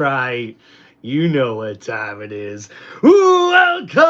Right. You know what time it is. Welcome,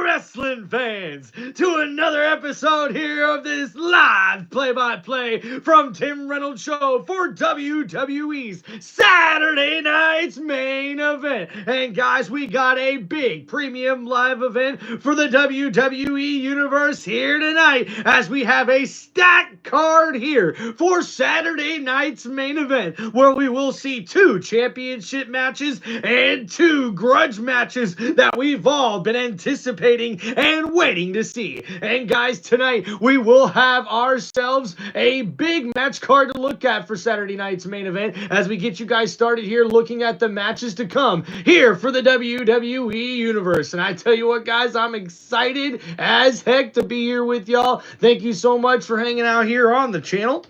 wrestling fans, to another episode here of this live play-by-play from Tim Reynolds Show for WWE's Saturday night's main event. And guys, we got a big premium live event for the WWE Universe here tonight, as we have a stacked card here for Saturday night's main event, where we will see two championship matches and two grudge matches that we've all been anticipating and waiting to see. And guys, tonight we will have ourselves a big match card to look at for Saturday night's main event, as we get you guys started here looking at the matches to come here for the WWE Universe. And I tell you what, guys, I'm excited as heck to be here with y'all. Thank you so much for hanging out here on the channel.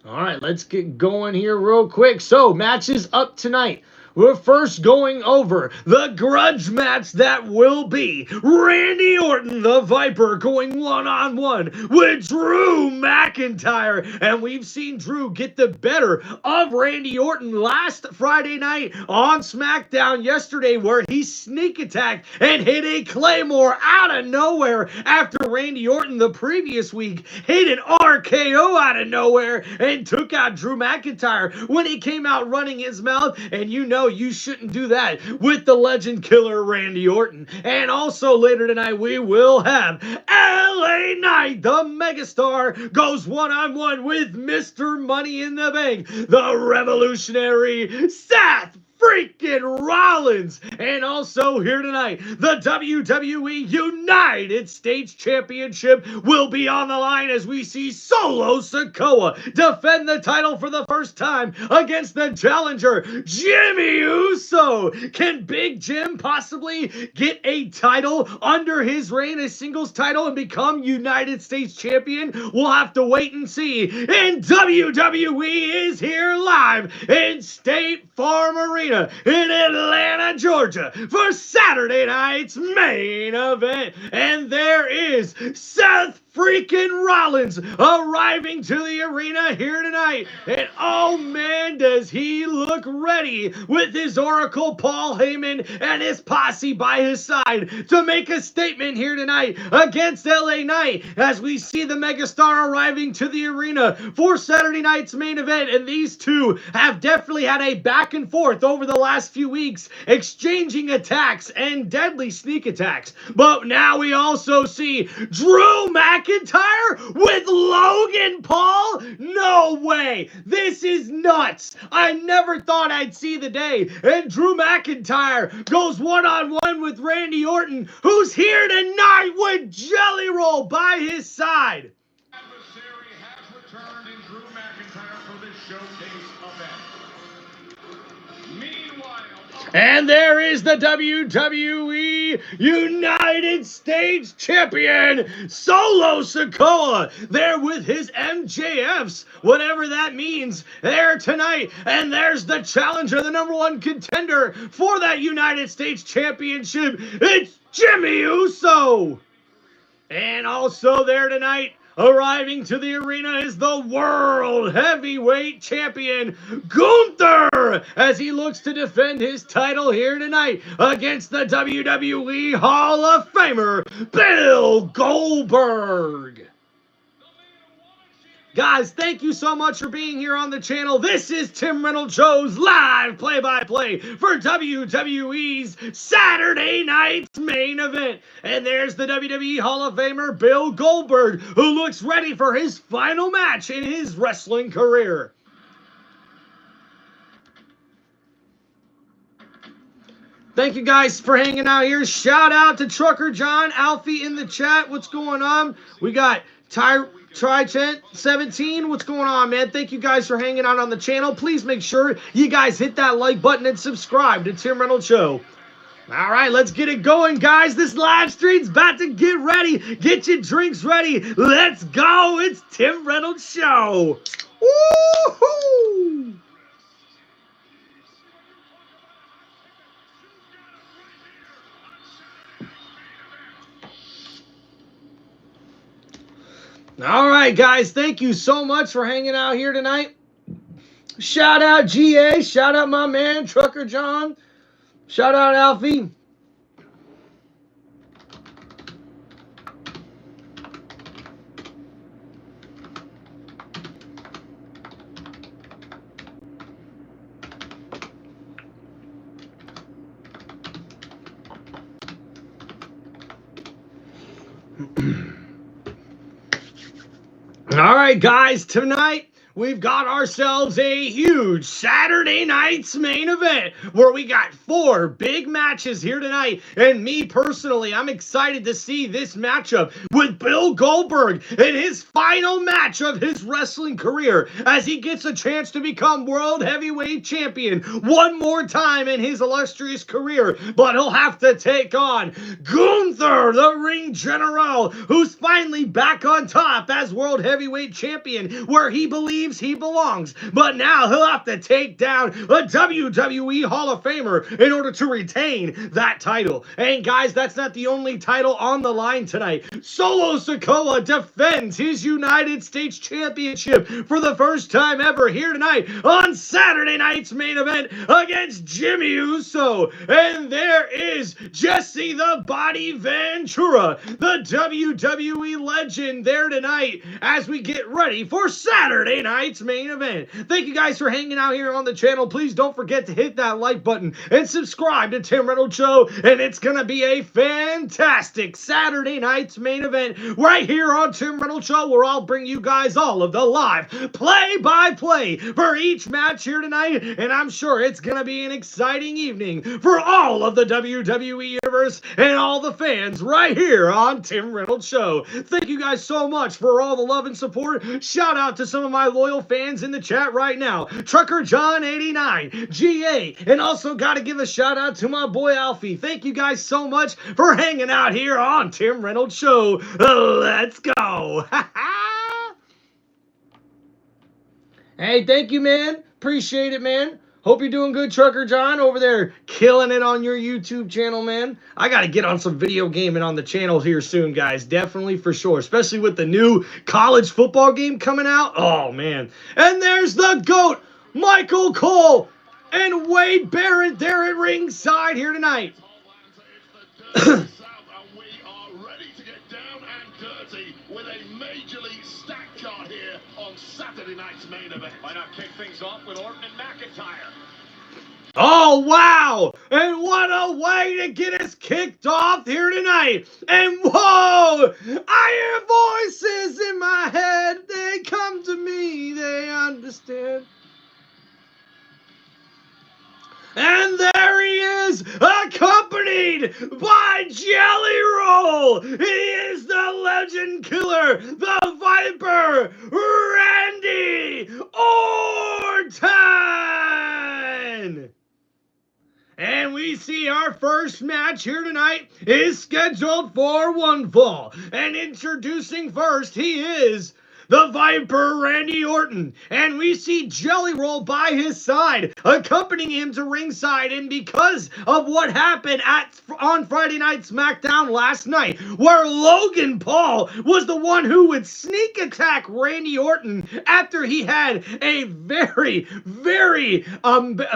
All right, let's get going here real quick. So, matches up tonight. We're first going over the grudge match that will be Randy Orton, the Viper, going one-on-one with Drew McIntyre. And we've seen Drew get the better of Randy Orton last Friday night on SmackDown yesterday, where he sneak attacked and hit a Claymore out of nowhere after Randy Orton the previous week hit an RKO out of nowhere and took out Drew McIntyre when he came out running his mouth. And you know you shouldn't do that with the legend killer Randy Orton. And also later tonight we will have LA Knight, the megastar, goes one-on-one with Mr. Money in the Bank, the revolutionary Seth freaking Rollins. And also here tonight, the WWE United States Championship will be on the line as we see Solo Sikoa defend the title for the first time against the challenger, Jimmy Uso. Can Big Jim possibly get a title under his reign, a singles title, and become United States Champion? We'll have to wait and see. And WWE is here live in State Farm Arena in Atlanta, Georgia, for Saturday night's main event. And there is Seth freaking Rollins arriving to the arena here tonight. And oh man, does he look ready with his Oracle Paul Heyman and his posse by his side to make a statement here tonight against LA Knight, as we see the megastar arriving to the arena for Saturday night's main event. And these two have definitely had a back and forth over the last few weeks, exchanging attacks and deadly sneak attacks. But now we also see Drew McIntyre with Logan Paul? No way! This is nuts! I never thought I'd see the day. And Drew McIntyre goes one-on-one with Randy Orton, who's here tonight with Jelly Roll by his side. Adversary has returned in Drew McIntyre for this showcase event. And there is the WWE United States Champion, Solo Sikoa, there with his MJFs, whatever that means, there tonight. And there's the challenger, the number one contender for that United States Championship. It's Jimmy Uso. And also there tonight, arriving to the arena, is the World Heavyweight Champion, Gunther, as he looks to defend his title here tonight against the WWE Hall of Famer, Bill Goldberg. Guys, thank you so much for being here on the channel. This is Tim Reynolds Show's live play-by-play for WWE's Saturday night's main event. And there's the WWE Hall of Famer, Bill Goldberg, who looks ready for his final match in his wrestling career. Thank you guys for hanging out here. Shout out to Trucker John, Alfie in the chat. What's going on? We got Tri-Chent17, what's going on, man? Thank you guys for hanging out on the channel. Please make sure you guys hit that like button and subscribe to Tim Reynolds Show. All right, let's get it going, guys. This live stream's about to get ready. Get your drinks ready. Let's go. It's Tim Reynolds Show. Woohoo! All right, guys, thank you so much for hanging out here tonight. Shout out GA. Shout out my man, Trucker John. Shout out Alfie. All right, guys, tonight we've got ourselves a huge Saturday night's main event where we got 4 big matches here tonight. And me personally, I'm excited to see this matchup with Bill Goldberg in his final match of his wrestling career as he gets a chance to become World Heavyweight Champion one more time in his illustrious career. But he'll have to take on Gunther, the Ring General, who's finally back on top as World Heavyweight Champion where he believes he belongs, but now he'll have to take down a WWE Hall of Famer in order to retain that title. And guys, that's not the only title on the line tonight. Solo Sikoa defends his United States Championship for the first time ever here tonight on Saturday night's main event against Jimmy Uso. And there is Jesse the Body Ventura, the WWE legend, there tonight as we get ready for Saturday night's main event. Thank you guys for hanging out here on the channel. Please don't forget to hit that like button and subscribe to Tim Reynolds Show. And it's going to be a fantastic Saturday night's main event right here on Tim Reynolds Show, where I'll bring you guys all of the live play-by-play for each match here tonight. And I'm sure it's going to be an exciting evening for all of the WWE Universe and all the fans right here on Tim Reynolds Show. Thank you guys so much for all the love and support. Shout out to some of my loyal fans in the chat right now. Trucker John 89, GA, and also got to give a shout out to my boy Alfie. Thank you guys so much for hanging out here on Tim Reynolds Show. Let's go. Hey, thank you, man. Appreciate it, man. Hope you're doing good, Trucker John, over there killing it on your YouTube channel, man. I got to get on some video gaming on the channel here soon, guys. Definitely, for sure. Especially with the new college football game coming out. Oh, man. And there's the GOAT, Michael Cole, and Wade Barrett there at ringside here tonight. With a majorly stacked card here on Saturday night's main event. Why not kick things off with Orton and McIntyre? Oh, wow! And what a way to get us kicked off here tonight! And whoa! I hear voices in my head. They come to me. They understand. And there he is, accompanied by Jelly Roll. He is the legend killer, the Viper, Randy Orton. And we see our first match here tonight is scheduled for one fall. And introducing first, he is the Viper, Randy Orton. And we see Jelly Roll by his side, accompanying him to ringside. And because of what happened on Friday Night SmackDown last night, where Logan Paul was the one who would sneak attack Randy Orton after he had a very, very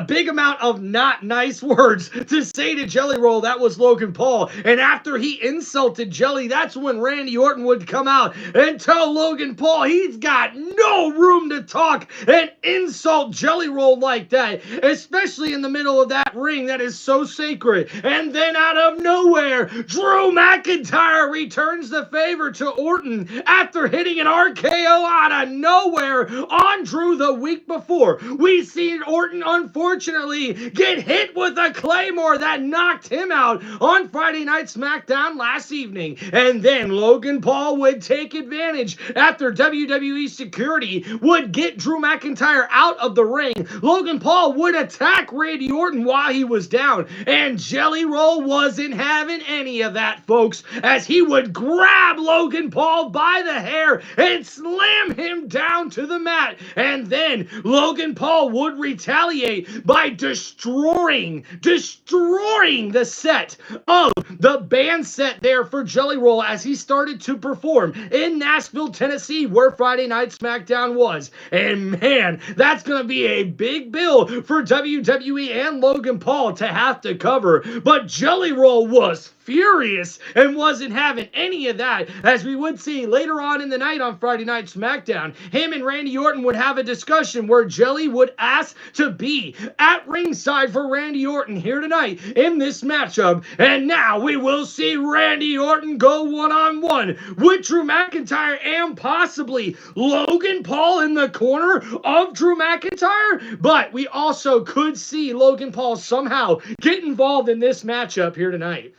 big amount of not nice words to say to Jelly Roll, that was Logan Paul. And after he insulted Jelly, that's when Randy Orton would come out and tell Logan Paul he's got no room to talk and insult Jelly Roll like that, especially in the middle of that ring that is so sacred. And then out of nowhere, Drew McIntyre returns the favor to Orton after hitting an RKO out of nowhere on Drew the week before. We seen Orton, unfortunately, get hit with a Claymore that knocked him out on Friday Night SmackDown last evening. And then Logan Paul would take advantage after WWE security would get Drew McIntyre out of the ring. Logan Paul would attack Randy Orton while he was down, and Jelly Roll wasn't having any of that, folks, as he would grab Logan Paul by the hair and slam him down to the mat. And then Logan Paul would retaliate by destroying the set of the band set there for Jelly Roll as he started to perform in Nashville, Tennessee, where Friday Night SmackDown was. And man, that's going to be a big bill for WWE and Logan Paul to have to cover. But Jelly Roll was furious and wasn't having any of that, as we would see later on in the night on Friday Night SmackDown. Him and Randy Orton would have a discussion where Jelly would ask to be at ringside for Randy Orton here tonight in this matchup. And now we will see Randy Orton go one-on-one with Drew McIntyre and possibly Logan Paul in the corner of Drew McIntyre. But we also could see Logan Paul somehow get involved in this matchup here tonight.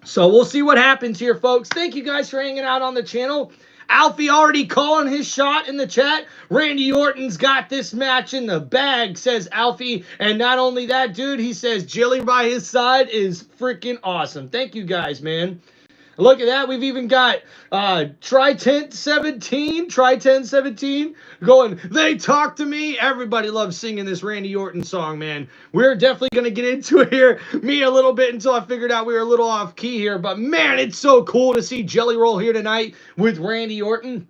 So we'll see what happens here, folks. Thank you guys for hanging out on the channel. Alfie already calling his shot in the chat. Randy Orton's got this match in the bag, says Alfie. And not only that, dude, he says Jilly by his side is freaking awesome. Thank you guys, man. Look at that. We've even got Tri-1017 going, they talk to me. Everybody loves singing this Randy Orton song, man. We're definitely going to get into it here. Me a little bit until I figured out we were a little off key here. But, man, it's so cool to see Jelly Roll here tonight with Randy Orton.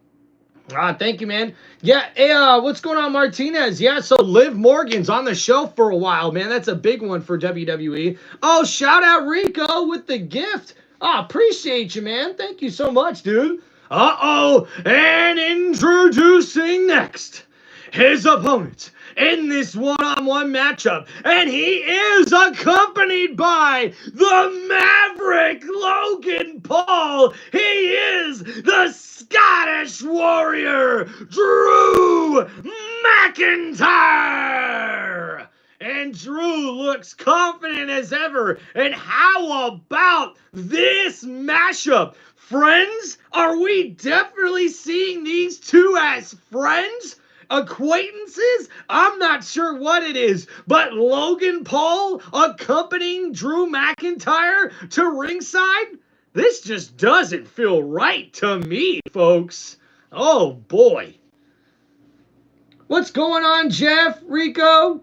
Thank you, man. Yeah, hey, what's going on, Martinez? Yeah, so Liv Morgan's on the show for a while, man. That's a big one for WWE. Oh, shout out Rico with the gift. Appreciate you, man. Thank you so much, dude. Uh-oh, and introducing next, his opponent in this one-on-one matchup. And he is accompanied by the Maverick Logan Paul. He is the Scottish Warrior, Drew McIntyre. And Drew looks confident as ever. And how about this mashup? Friends? Are we definitely seeing these two as friends? Acquaintances? I'm not sure what it is. But Logan Paul accompanying Drew McIntyre to ringside? This just doesn't feel right to me, folks. Oh, boy. What's going on, Jeff? Rico?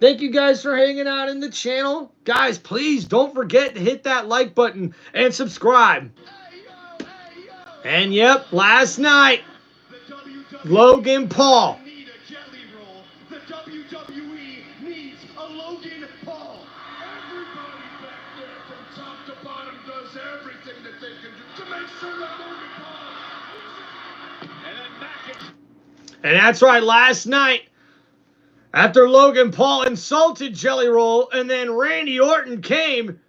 Thank you guys for hanging out in the channel. Guys, please don't forget to hit that like button and subscribe. And yep, last night, Logan Paul. The WWE needs a Logan Paul. Everybody back there from top to bottom does everything that they can do to make sure that Logan Paul. And that's right, last night, after Logan Paul insulted Jelly Roll, and then Randy Orton came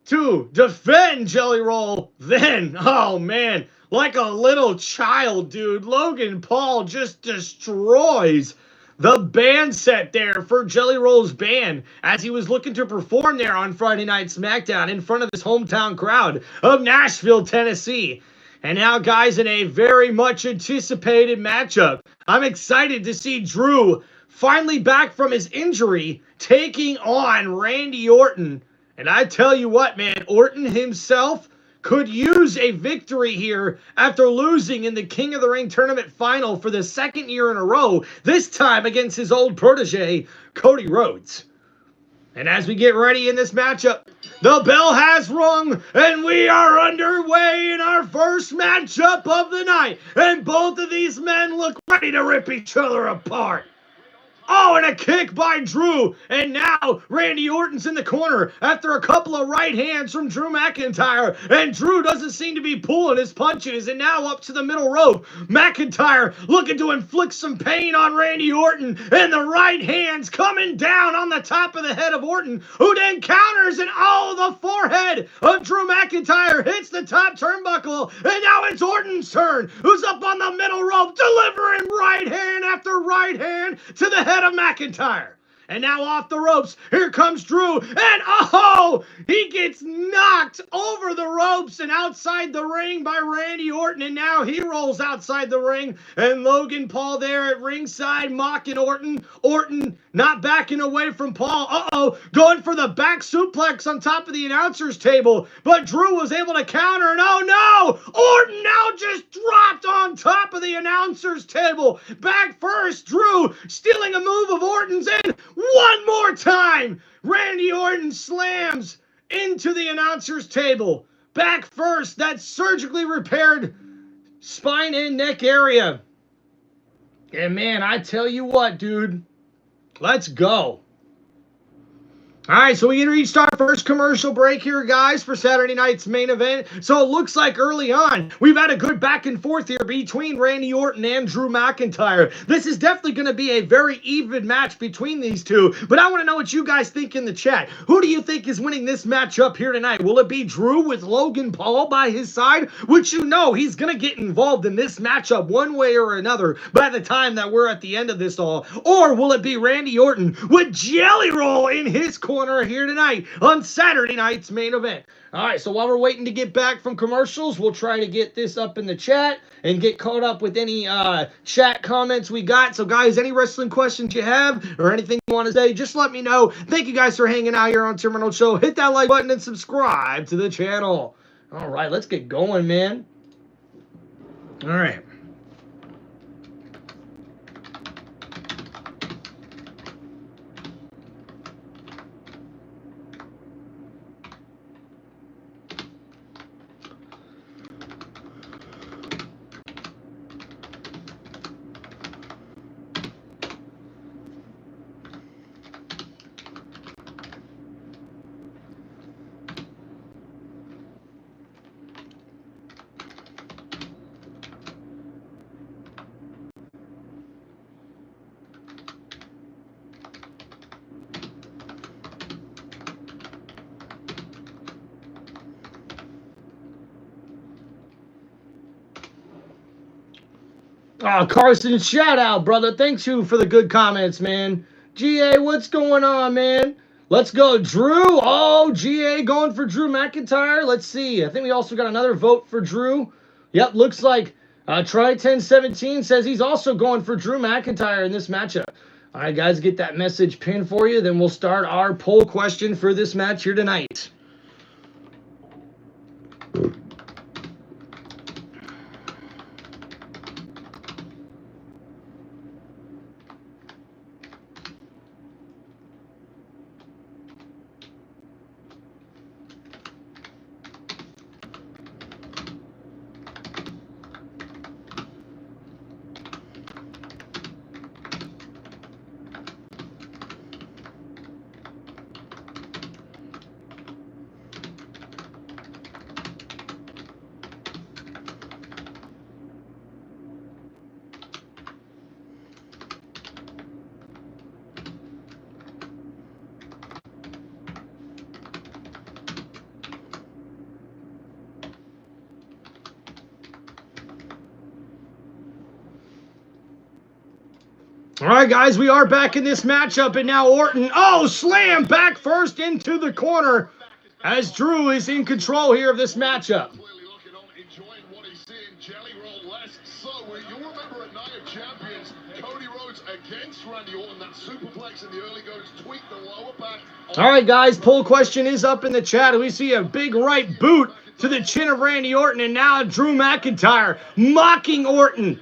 to defend Jelly Roll, then, oh man, like a little child, dude, Logan Paul just destroys the band set there for Jelly Roll's band as he was looking to perform there on Friday Night SmackDown in front of his hometown crowd of Nashville, Tennessee. And now, guys, in a very much anticipated matchup, I'm excited to see Drew finally back from his injury, taking on Randy Orton. And I tell you what, man, Orton himself could use a victory here after losing in the King of the Ring tournament final for the second year in a row, this time against his old protege, Cody Rhodes. And as we get ready in this matchup, the bell has rung, and we are underway in our first matchup of the night. And both of these men look ready to rip each other apart. Oh, and a kick by Drew. And now Randy Orton's in the corner after a couple of right hands from Drew McIntyre. And Drew doesn't seem to be pulling his punches. And now up to the middle rope. McIntyre looking to inflict some pain on Randy Orton. And the right hands coming down on the top of the head of Orton, who then counters, and the forehead of Drew McIntyre hits the top turnbuckle. And now it's Orton's turn, who's up on the middle rope, delivering right hand after right hand to the head of McIntyre. And now off the ropes, here comes Drew, and he gets knocked over the ropes and outside the ring by Randy Orton, and now he rolls outside the ring, and Logan Paul there at ringside mocking Orton. Orton not backing away from Paul, going for the back suplex on top of the announcer's table, but Drew was able to counter, and Orton now just dropped on top of the announcer's table. Back first, Drew stealing a move of Orton's in. One more time, Randy Orton slams into the announcer's table. Back first, that surgically repaired spine and neck area. And man, I tell you what, dude, let's go. All right, so we reached our first commercial break here, guys, for Saturday night's main event. So it looks like early on, we've had a good back and forth here between Randy Orton and Drew McIntyre. This is definitely going to be a very even match between these two, but I want to know what you guys think in the chat. Who do you think is winning this matchup here tonight? Will it be Drew with Logan Paul by his side? Which you know he's going to get involved in this matchup one way or another by the time that we're at the end of this all. Or will it be Randy Orton with Jelly Roll in his corner here tonight on Saturday night's main event? All right, so while we're waiting to get back from commercials, we'll try to get this up in the chat and get caught up with any chat comments we got. So guys, any wrestling questions you have or anything you want to say, just let me know. Thank you guys for hanging out here on Tim Reynolds Show. Hit that like button and subscribe to the channel. All right, let's get going, man. All right. Oh, Carson, shout out, brother. Thanks you for the good comments, man. GA, what's going on, man? Let's go, Drew. Oh, GA going for Drew McIntyre. Let's see. I think we also got another vote for Drew. Yep, looks like Try1017 says he's also going for Drew McIntyre in this matchup. All right, guys, get that message pinned for you. Then we'll start our poll question for this match here tonight. All right, guys, we are back in this matchup, and now Orton, slam back first into the corner as Drew is in control here of this matchup. Clearly looking on, enjoying what he's seeing. Jelly Roll less. So, you'll remember at Night of Champions, Cody Rhodes against Randy Orton. That superplex in the early goes, tweaked the lower back. All right, guys, poll question is up in the chat. We see a big right boot to the chin of Randy Orton, and now Drew McIntyre mocking Orton,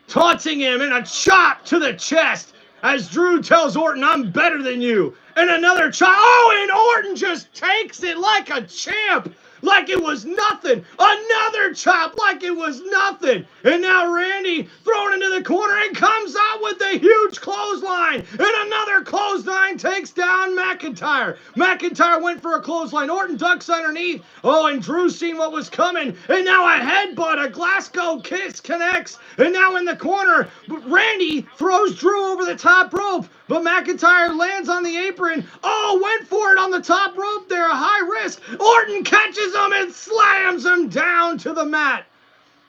taunting him, and a chop to the chest as Drew tells Orton, I'm better than you. And another chop. Oh, and Orton just takes it like a champ, like it was nothing. Another chop like it was nothing. And now Randy thrown into the corner and comes out with a huge clothesline. And another clothesline takes down McIntyre. McIntyre went for a clothesline. Orton ducks underneath. Oh, and Drew seen what was coming. And now a headbutt, a Glasgow kiss connects. And now in the corner, Randy throws Drew over the top rope. But McIntyre lands on the apron. Oh, went for it on the top rope there. A high risk. Orton catches him and slams him down to the mat.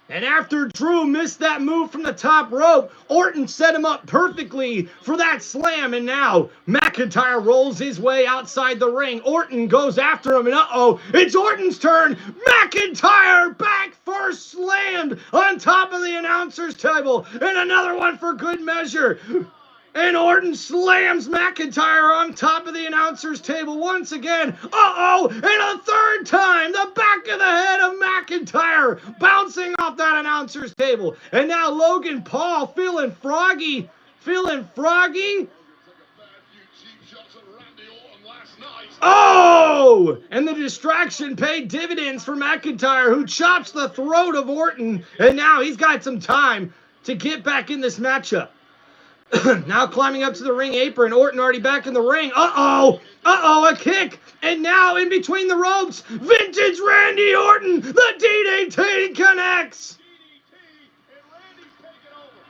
And after Drew missed that move from the top rope, Orton set him up perfectly for that slam. And now McIntyre rolls his way outside the ring. Orton goes after him, and it's Orton's turn. McIntyre back first slammed on top of the announcer's table. And another one for good measure. And Orton slams McIntyre on top of the announcer's table once again. And a third time, the back of the head of McIntyre bouncing off that announcer's table. And now Logan Paul feeling froggy. Oh, and the distraction paid dividends for McIntyre, who chops the throat of Orton, and now he's got some time to get back in this matchup. Now climbing up to the ring apron, Orton already back in the ring. Uh-oh, a kick. And now in between the ropes, vintage Randy Orton, the DDT connects.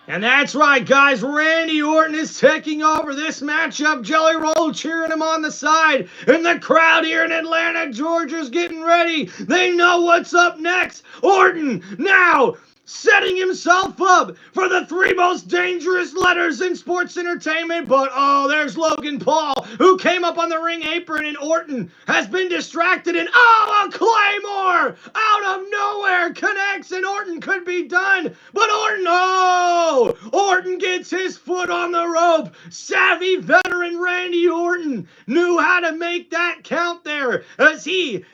And that's right, guys. Randy Orton is taking over this matchup. Jelly Roll cheering him on the side. And the crowd here in Atlanta, Georgia's getting ready. They know what's up next. Orton now setting himself up for the 3 most dangerous letters in sports entertainment. But, oh, there's Logan Paul, who came up on the ring apron, and Orton has been distracted. And, oh, a Claymore out of nowhere connects, and Orton could be done. But Orton gets his foot on the rope. Savvy veteran Randy Orton knew how to make that count there as he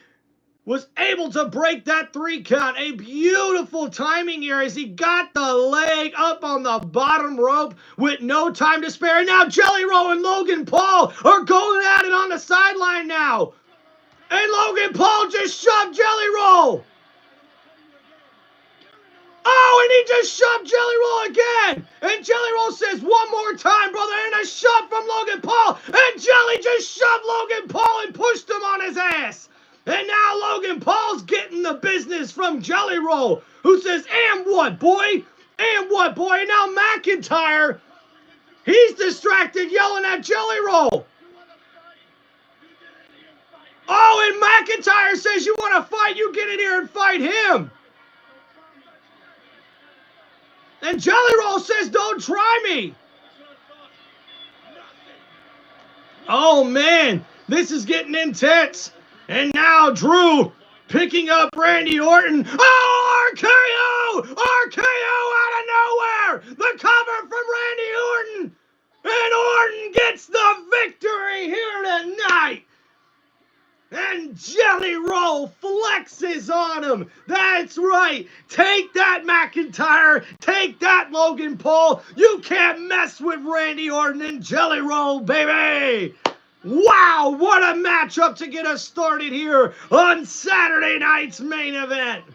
was able to break that 3 count. A beautiful timing here as he got the leg up on the bottom rope with no time to spare. And now Jelly Roll and Logan Paul are going at it on the sideline now. And Logan Paul just shoved Jelly Roll. Oh, and he just shoved Jelly Roll again. And Jelly Roll says, one more time, brother. And a shove from Logan Paul. And Jelly just shoved Logan Paul and pushed him on his ass. And now Logan Paul's getting the business from Jelly Roll, who says, and what, boy? And what, boy? And now McIntyre, he's distracted yelling at Jelly Roll. Oh, and McIntyre says, you want to fight? You get in here and fight him. And Jelly Roll says, don't try me. Oh, man, this is getting intense. And now Drew picking up Randy Orton. Oh, RKO! RKO out of nowhere! The cover from Randy Orton! And Orton gets the victory here tonight! And Jelly Roll flexes on him. That's right. Take that, McIntyre. Take that, Logan Paul. You can't mess with Randy Orton and Jelly Roll, baby! Wow, what a matchup to get us started here on Saturday night's main event.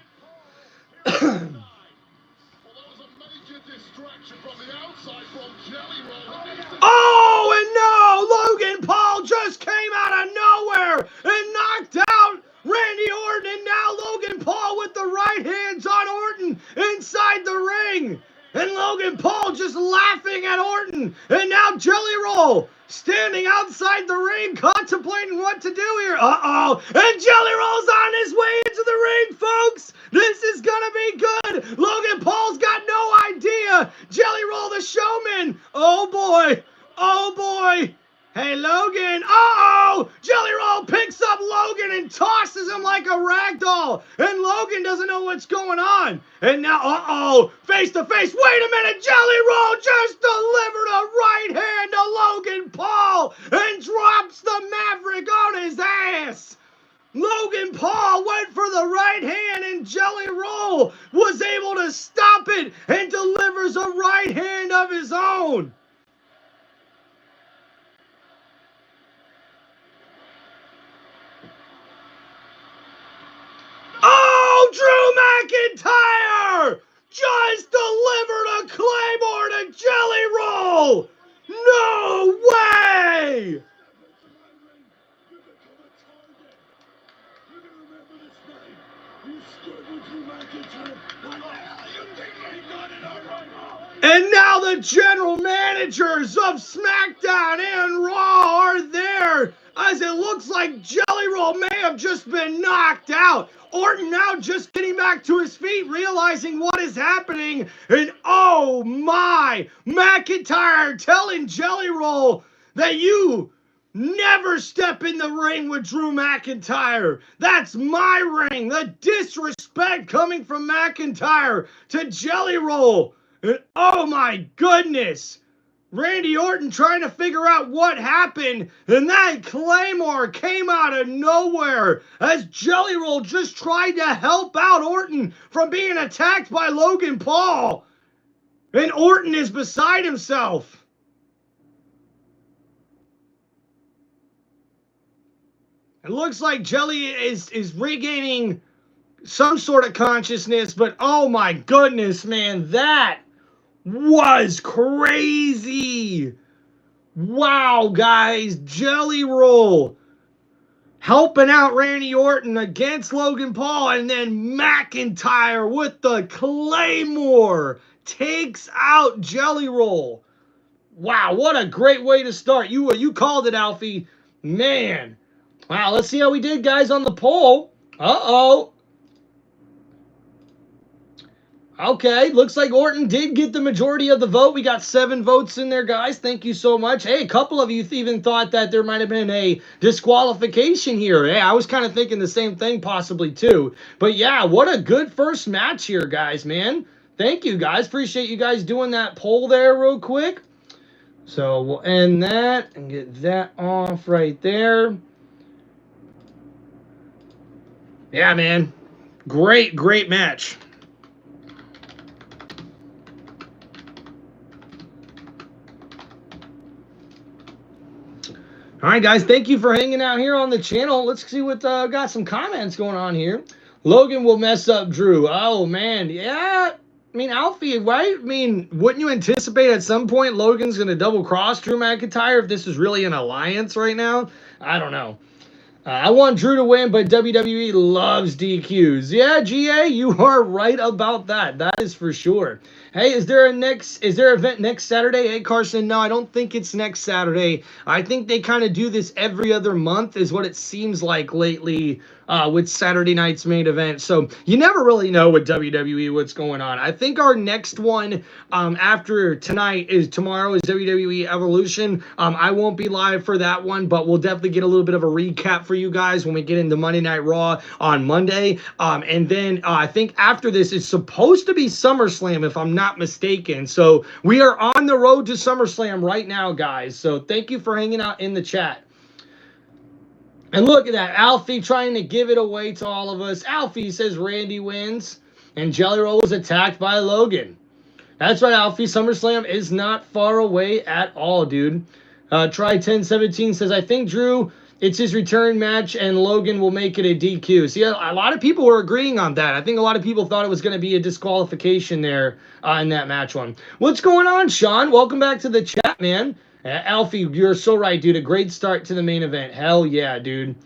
Oh, and no, Logan Paul just came out of nowhere and knocked out Randy Orton, and now Logan Paul with the right hands on Orton inside the ring. And Logan Paul just laughing at Orton. And now Jelly Roll standing outside the ring contemplating what to do here. Uh-oh. And Jelly Roll's on his way into the ring, folks. This is going to be good. Logan Paul's got no idea. Jelly Roll the showman. Oh, boy. Oh, boy. Hey, Logan. Uh-oh. Jelly Roll picks up Logan and tosses him like a rag doll. And Logan doesn't know what's going on. And now, uh-oh, face to face. Wait a minute. Jelly Roll just delivered a right hand to Logan Paul and drops the Maverick on his ass. Logan Paul went for the right hand and Jelly Roll was able to stop it and delivers a right hand of his own. Drew McIntyre just delivered a Claymore to Jelly Roll! No way! And now the general managers of SmackDown and Raw are there, as it looks like Jelly Roll may have just been knocked out. Orton now just getting back to his feet, realizing what is happening. And oh my, McIntyre telling Jelly Roll that you never step in the ring with Drew McIntyre. That's my ring. The disrespect coming from McIntyre to Jelly Roll. And oh my goodness. Randy Orton trying to figure out what happened, and that Claymore came out of nowhere as Jelly Roll just tried to help out Orton from being attacked by Logan Paul. And Orton is beside himself. It looks like Jelly is regaining some sort of consciousness, but oh my goodness, man, that was crazy. Wow, guys, Jelly Roll helping out Randy Orton against Logan Paul, and then McIntyre with the Claymore takes out Jelly Roll. Wow, what a great way to start. You called it, Alfie. Man. Wow, let's see how we did, guys, on the poll. Uh-oh. Okay, looks like Orton did get the majority of the vote. We got 7 votes in there, guys. Thank you so much. Hey, a couple of you even thought that there might have been a disqualification here. Hey, I was kind of thinking the same thing possibly too. But yeah, what a good first match here, guys, man. Thank you, guys. Appreciate you guys doing that poll there real quick. So we'll end that and get that off right there. Yeah, man. Great, great match. All right, guys, thank you for hanging out here on the channel. Let's see what got some comments going on here. Logan will mess up Drew. Oh, man. Yeah. I mean, Alfie, right? I mean, wouldn't you anticipate at some point Logan's going to double-cross Drew McIntyre if this is really an alliance right now? I don't know. I want Drew to win, but WWE loves DQs. Yeah, GA, you are right about that. That is for sure. Hey, is there an event next Saturday? Hey, Carson, no, I don't think it's next Saturday. I think they kind of do this every other month is what it seems like lately with Saturday night's main event. So you never really know with WWE what's going on. I think our next one after tomorrow is WWE Evolution. I won't be live for that one, but we'll definitely get a little bit of a recap for you guys when we get into Monday Night Raw on Monday. And then I think after this is supposed to be SummerSlam, if I'm not mistaken. So we are on the road to SummerSlam right now, guys. So thank you for hanging out in the chat. And look at that, Alfie trying to give it away to all of us. Alfie says Randy wins, and Jelly Roll was attacked by Logan. That's right, Alfie. SummerSlam is not far away at all, dude. Try 1017 says, I think Drew, it's his return match, and Logan will make it a DQ. See, a lot of people were agreeing on that. I think a lot of people thought it was going to be a disqualification there in that match one. What's going on, Sean? Welcome back to the chat, man. Alfie, you're so right, dude. A great start to the main event. Hell yeah, dude.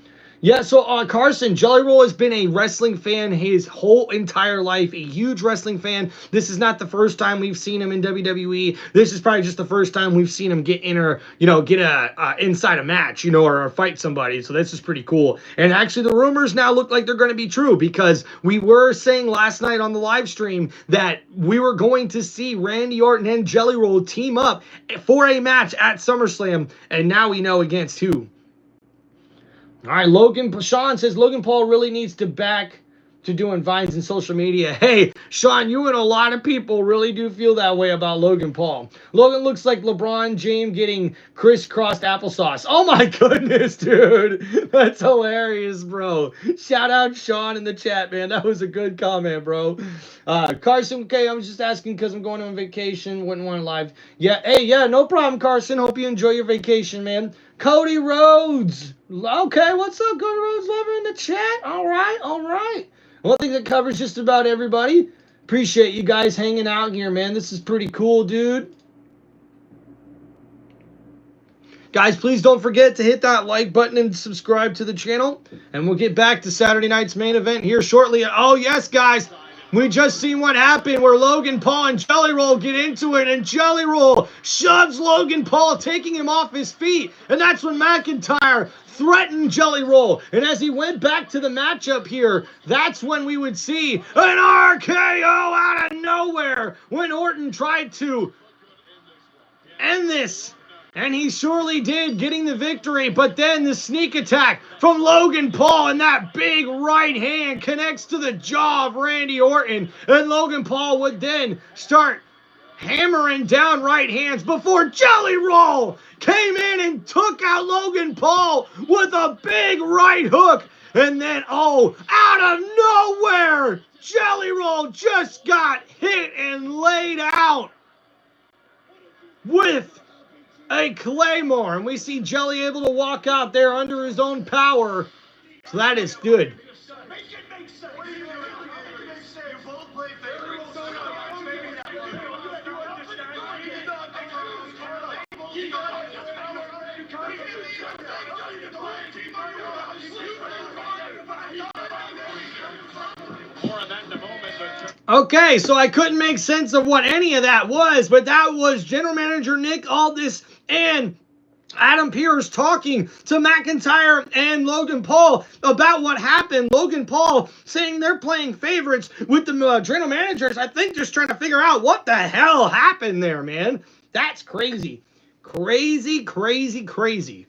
Yeah, so Carson, Jelly Roll has been a wrestling fan his whole entire life, a huge wrestling fan. This is not the first time we've seen him in WWE. This is probably just the first time we've seen him get inside a match, or fight somebody. So this is pretty cool. And actually, the rumors now look like they're going to be true because we were saying last night on the live stream that we were going to see Randy Orton and Jelly Roll team up for a match at SummerSlam, and now we know against who. All right, Sean says Logan Paul really needs to back to doing Vines and social media. Hey, Sean, you and a lot of people really do feel that way about Logan Paul. Logan looks like LeBron James getting crisscrossed applesauce. Oh my goodness, dude. That's hilarious, bro. Shout out Sean in the chat, man. That was a good comment, bro. Carson, okay, I'm just asking because I'm going on vacation. Wouldn't want to live. Yeah, hey, yeah, no problem, Carson. Hope you enjoy your vacation, man. Cody Rhodes. Okay, what's up, Cody Rhodes? Lover in the chat. All right, all right. Well, I think that covers just about everybody. Appreciate you guys hanging out here, man. This is pretty cool, dude. Guys, please don't forget to hit that like button and subscribe to the channel. And we'll get back to Saturday night's main event here shortly. Oh, yes, guys. We just seen what happened where Logan Paul and Jelly Roll get into it, and Jelly Roll shoves Logan Paul, taking him off his feet. And that's when McIntyre threatened Jelly Roll. And as he went back to the matchup here, that's when we would see an RKO out of nowhere when Orton tried to end this. And he surely did, getting the victory. But then the sneak attack from Logan Paul, and that big right hand connects to the jaw of Randy Orton. And Logan Paul would then start hammering down right hands before Jelly Roll came in and took out Logan Paul with a big right hook. And then, out of nowhere, Jelly Roll just got hit and laid out with a Claymore, and we see Jelly able to walk out there under his own power So that is good. Make it make sense. What do you mean? Make it make sense. You both play favorites. Maybe that one. You Okay, so I couldn't make sense of what any of that was, but that was General Manager Nick Aldis and Adam Pearce talking to McIntyre and Logan Paul about what happened. Logan Paul saying they're playing favorites with the general managers. I think just trying to figure out what the hell happened there, man. That's crazy. Crazy, crazy, crazy.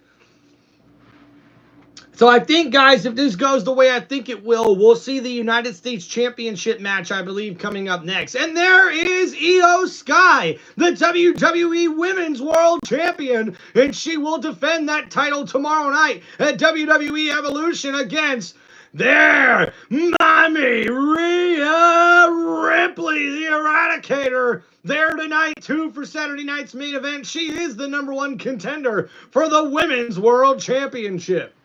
So I think, guys, if this goes the way I think it will, we'll see the United States Championship match, I believe, coming up next. And there is Io Sky, the WWE Women's World Champion, and she will defend that title tomorrow night at WWE Evolution against their mommy, Rhea Ripley, the Eradicator. There tonight, too, for Saturday night's main event. She is the #1 contender for the Women's World Championship.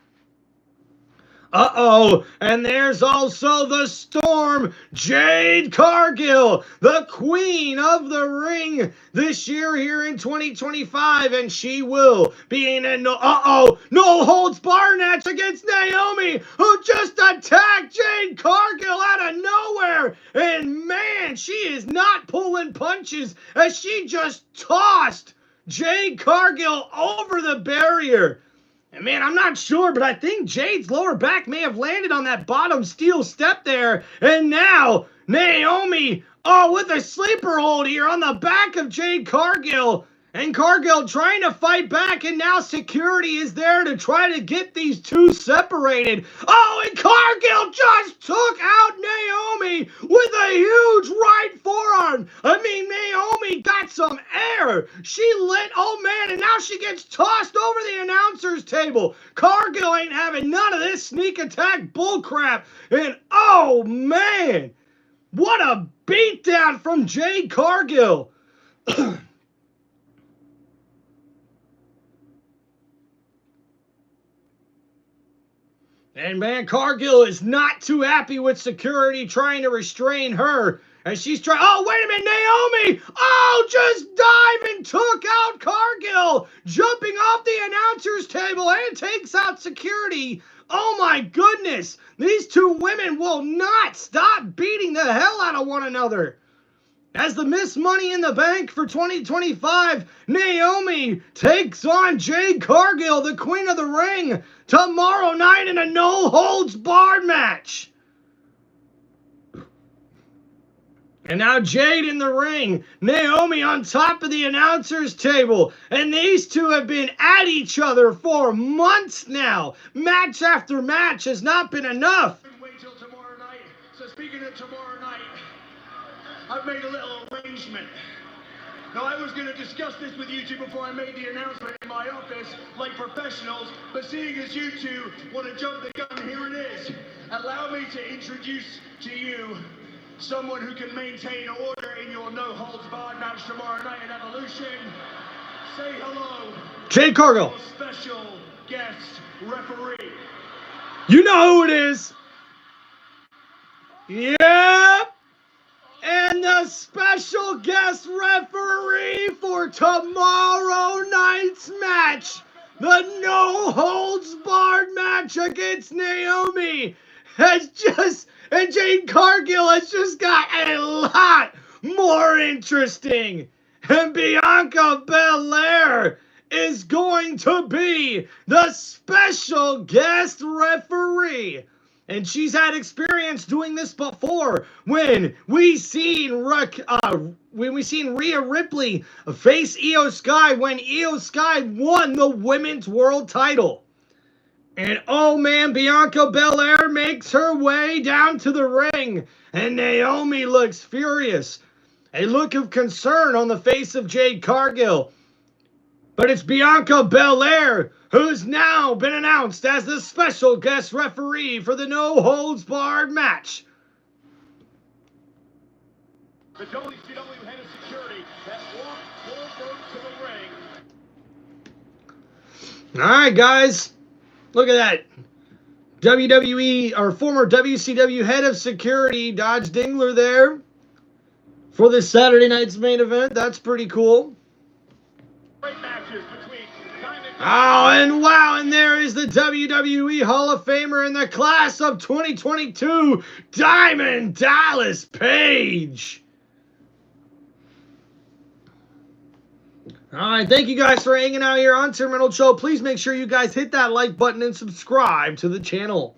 Uh-oh, and there's also the Storm, Jade Cargill, the Queen of the Ring this year here in 2025, and she will be in a no-holds-barred match against Naomi, who just attacked Jade Cargill out of nowhere, and man, she is not pulling punches as she just tossed Jade Cargill over the barrier. And man, I'm not sure, but I think Jade's lower back may have landed on that bottom steel step there. And now, Naomi, with a sleeper hold here on the back of Jade Cargill. And Cargill trying to fight back, and now security is there to try to get these two separated. Oh, and Cargill just took out Naomi with a huge right forearm. I mean, Naomi got some air. She lit, oh man, and now she gets tossed over the announcer's table. Cargill ain't having none of this sneak attack bullcrap. And oh man, what a beatdown from Jade Cargill. And man, Cargill is not too happy with security trying to restrain her. And she's trying, oh, wait a minute, Naomi! Oh, just dive and took out Cargill! Jumping off the announcer's table and takes out security. Oh my goodness! These two women will not stop beating the hell out of one another. As the Miss Money in the Bank for 2025, Naomi takes on Jade Cargill, the Queen of the Ring, tomorrow night in a no-holds-barred match. And now Jade in the ring, Naomi on top of the announcer's table, and these two have been at each other for months now. Match after match has not been enough. wait till tomorrow night. So speaking of tomorrow night, I've made a little arrangement. Now, I was going to discuss this with you two before I made the announcement in my office, like professionals, but seeing as you two want to jump the gun, here it is. Allow me to introduce to you someone who can maintain order in your no-holds-barred match tomorrow night in Evolution. Say hello. Jade Cargill. Special guest referee. You know who it is. Yeah. And the special guest referee for tomorrow night's match, the no-holds-barred match against Naomi, and Jade Cargill has just got a lot more interesting. And Bianca Belair is going to be the special guest referee. And she's had experience doing this before when we seen Rhea Ripley face Io Sky when Io Sky won the Women's World title. And oh man, Bianca Belair makes her way down to the ring, and Naomi looks furious. A look of concern on the face of Jade Cargill. But it's Bianca Belair who's now been announced as the special guest referee for the no-holds-barred match. The WCW head of security has walked Goldberg to the ring. All right, guys. Look at that. WWE, or former WCW head of security, Dodge Dingler there for this Saturday night's main event. That's pretty cool. Oh, and wow, and there is the WWE Hall of Famer in the class of 2022, Diamond Dallas Page. All right, thank you guys for hanging out here on Tim Reynolds Show. Please make sure you guys hit that like button and subscribe to the channel.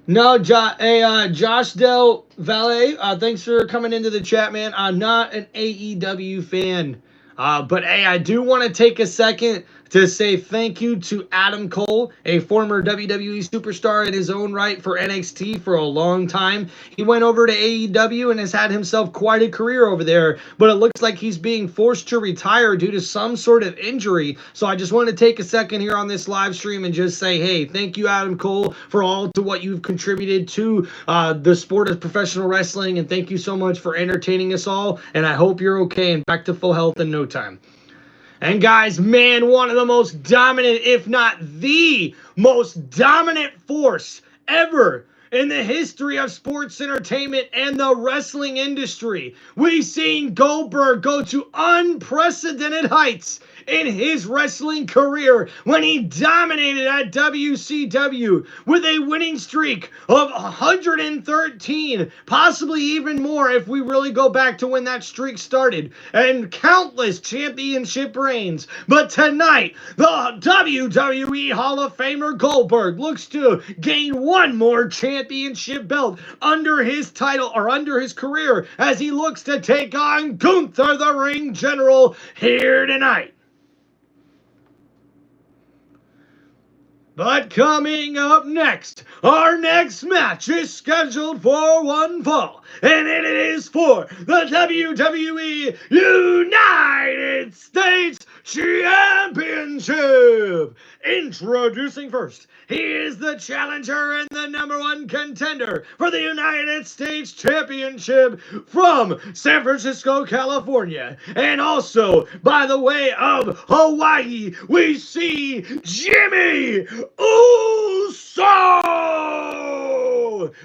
No, Josh Del Valle, thanks for coming into the chat, man. I'm not an AEW fan, but hey, I do want to take a second to say thank you to Adam Cole, a former WWE superstar in his own right for NXT for a long time. He went over to AEW and has had himself quite a career over there, but it looks like he's being forced to retire due to some sort of injury. So I just want to take a second here on this live stream and just say, hey, thank you, Adam Cole, for all to what you've contributed to the sport of professional wrestling, and thank you so much for entertaining us all, and I hope you're okay and back to full health in no time. And guys, man, one of the most dominant, if not the most dominant force ever in the history of sports entertainment and the wrestling industry. We've seen Goldberg go to unprecedented heights in his wrestling career when he dominated at WCW with a winning streak of 113, possibly even more if we really go back to when that streak started, and countless championship reigns. But tonight, the WWE Hall of Famer Goldberg looks to gain one more championship belt under his title, or under his career, as he looks to take on Gunther, the ring general, here tonight. But coming up next, our next match is scheduled for one fall, and it is for the WWE United States Championship. Introducing first, he is the challenger and the #1 contender for the United States Championship from San Francisco, California. And also, by the way of Hawaii, we see Jimmy Uso!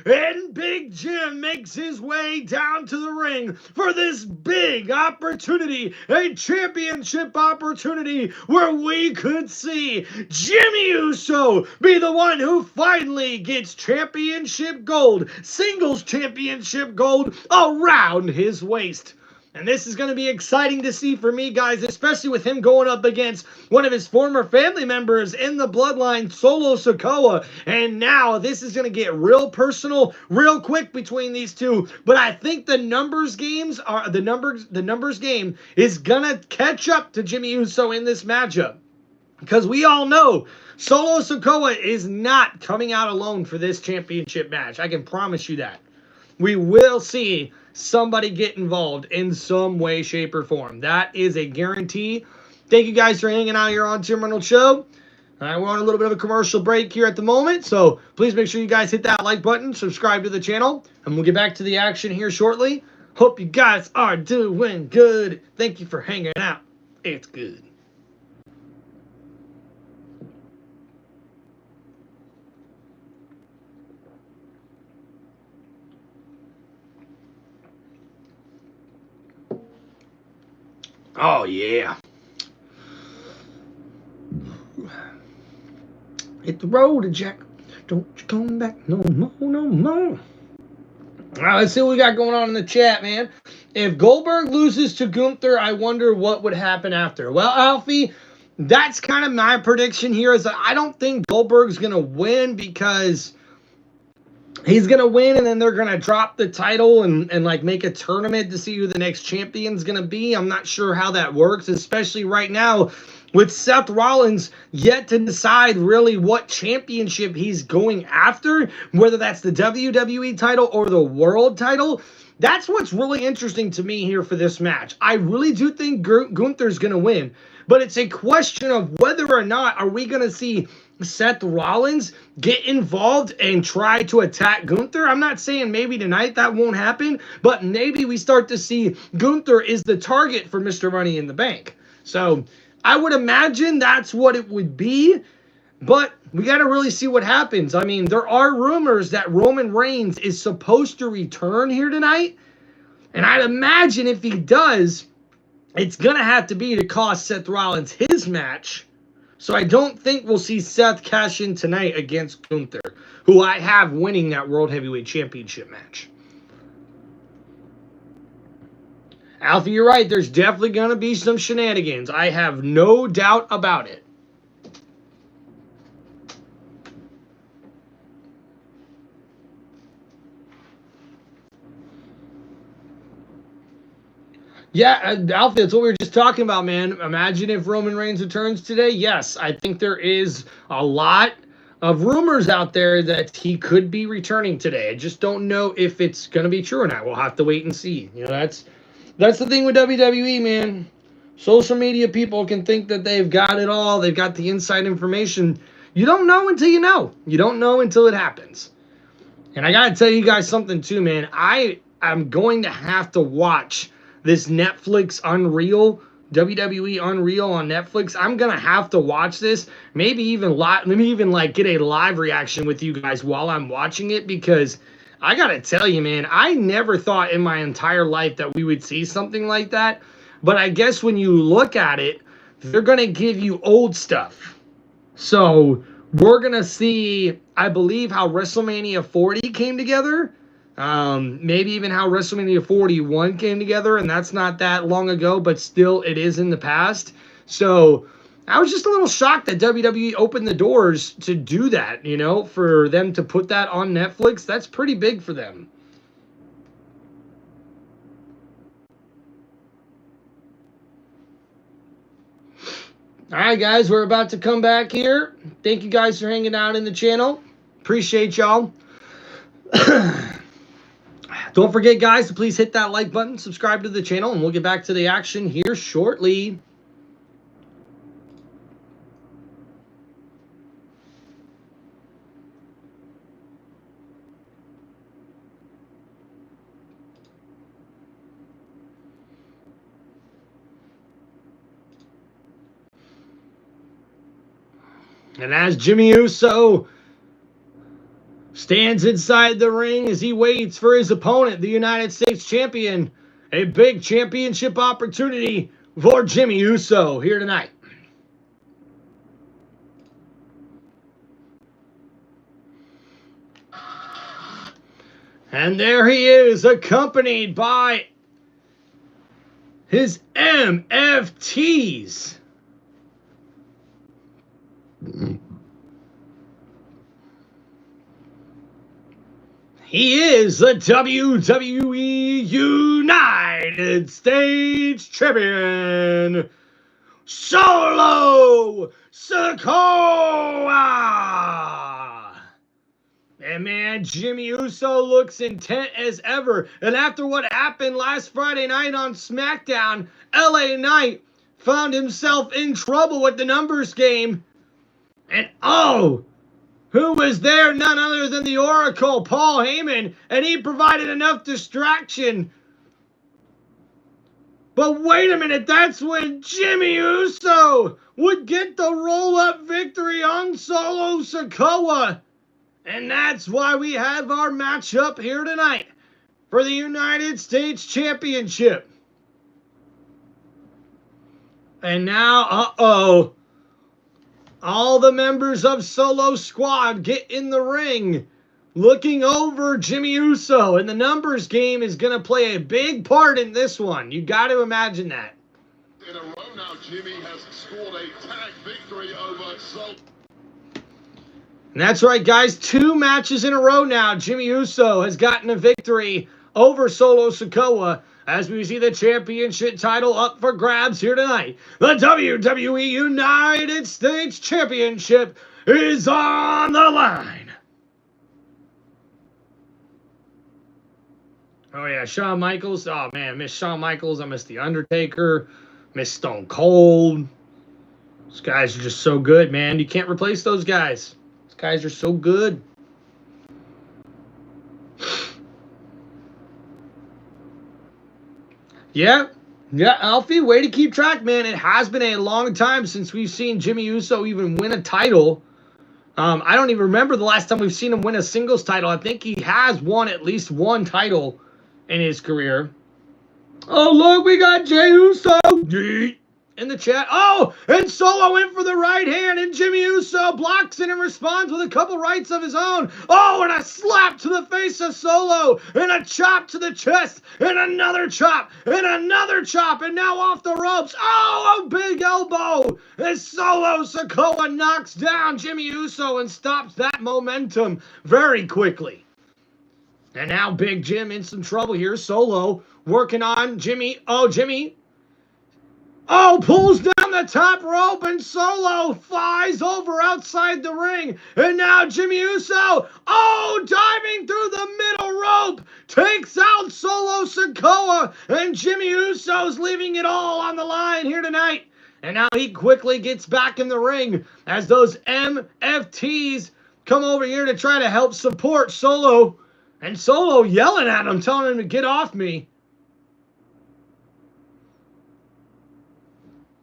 And Big Jim makes his way down to the ring for this big opportunity, a championship opportunity where we could see Jimmy Uso be the one who finally gets championship gold, singles championship gold around his waist. And this is going to be exciting to see for me, guys, especially with him going up against one of his former family members in the bloodline, Solo Sikoa. And now this is going to get real personal real quick between these two. But I think the numbers game is going to catch up to Jimmy Uso in this matchup. Because we all know Solo Sikoa is not coming out alone for this championship match. I can promise you that. We will see somebody get involved in some way, shape, or form. That is a guarantee. Thank you guys for hanging out here on Tim Reynolds Show. All right, we're on a little bit of a commercial break here at the moment, so please make sure you guys hit that like button, subscribe to the channel, and we'll get back to the action here shortly. Hope you guys are doing good. Thank you for hanging out. It's good. Oh, yeah. Hit the road, Jack. Don't you come back no more, no more. All right, let's see what we got going on in the chat, man. If Goldberg loses to Gunther, I wonder what would happen after. Well, Alfie, that's kind of my prediction here, is that I don't think Goldberg's going to win, because he's going to win and then they're going to drop the title and like make a tournament to see who the next champion's going to be. I'm not sure how that works, especially right now with Seth Rollins yet to decide really what championship he's going after, whether that's the WWE title or the world title. That's what's really interesting to me here for this match. I really do think Gunther's going to win, but it's a question of whether or not are we going to see Seth Rollins get involved and try to attack Gunther. I'm not saying maybe tonight that won't happen, but maybe we start to see Gunther is the target for Mr. Money in the Bank. So I would imagine that's what it would be, but we got to really see what happens. I mean, there are rumors that Roman Reigns is supposed to return here tonight, and I'd imagine if he does, it's going to have to be to cost Seth Rollins his match. So I don't think we'll see Seth cash in tonight against Gunther, who I have winning that World Heavyweight Championship match. Alfie, you're right. There's definitely going to be some shenanigans. I have no doubt about it. Yeah, Alfie, that's what we were just talking about, man. Imagine if Roman Reigns returns today. Yes, I think there is a lot of rumors out there that he could be returning today. I just don't know if it's going to be true or not. We'll have to wait and see. You know, that's the thing with WWE, man. Social media people can think that they've got it all. They've got the inside information. You don't know until you know. You don't know until it happens. And I got to tell you guys something too, man. I'm going to have to watch this Netflix Unreal, WWE Unreal on Netflix. I'm going to have to watch this. Maybe even like get a live reaction with you guys while I'm watching it, because I got to tell you, man, I never thought in my entire life that we would see something like that. But I guess when you look at it, they're going to give you old stuff. So we're going to see, I believe, how WrestleMania 40 came together. Maybe even how WrestleMania 41 came together, and that's not that long ago, but still it is in the past. So I was just a little shocked that WWE opened the doors to do that, you know, for them to put that on Netflix. That's pretty big for them. All right, guys, we're about to come back here. Thank you guys for hanging out in the channel. Appreciate y'all. Don't forget, guys, to please hit that like button, subscribe to the channel, and we'll get back to the action here shortly. And as Jimmy Uso stands inside the ring as he waits for his opponent, the United States Champion, a big championship opportunity for Jimmy Uso here tonight. And there he is, accompanied by his MFTs. He is the WWE United States Champion, Solo Sikoa. And man, Jimmy Uso looks intent as ever. And after what happened last Friday night on SmackDown, LA Knight found himself in trouble with the numbers game. And oh, who was there? None other than the Oracle, Paul Heyman, and he provided enough distraction. But wait a minute, that's when Jimmy Uso would get the roll-up victory on Solo Sikoa. And that's why we have our matchup here tonight for the United States Championship. And now, all the members of Solo Squad get in the ring, looking over Jimmy Uso. And the numbers game is going to play a big part in this one. You got to imagine that. In a row now, Jimmy has scored a tag victory over Solo. And that's right, guys. 2 matches in a row now. Jimmy Uso has gotten a victory over Solo Sikoa as we see the championship title up for grabs here tonight. The WWE United States Championship is on the line. Oh, yeah, Shawn Michaels. Oh, man, I miss Shawn Michaels. I miss The Undertaker. Miss Stone Cold. Those guys are just so good, man. You can't replace those guys. Those guys are so good. Yeah, Alfie, way to keep track, man. It has been a long time since we've seen Jimmy Uso even win a title. I don't even remember the last time we've seen him win a singles title. I think he has won at least one title in his career. Oh, look, we got Jey Uso in the chat. Oh, and Solo in for the right hand, and Jimmy Uso blocks it and responds with a couple rights of his own. Oh, and a slap to the face of Solo, and a chop to the chest, and another chop, and another chop, and now off the ropes. Oh, a big elbow as Solo Sikoa knocks down Jimmy Uso and stops that momentum very quickly. And now Big Jim in some trouble here. Solo working on Jimmy. Oh, Jimmy. Oh, pulls down the top rope, and Solo flies over outside the ring. And now Jimmy Uso, oh, diving through the middle rope, takes out Solo Sikoa, and Jimmy Uso's leaving it all on the line here tonight. And now he quickly gets back in the ring as those MFTs come over here to try to help support Solo. And Solo yelling at him, telling him to get off me.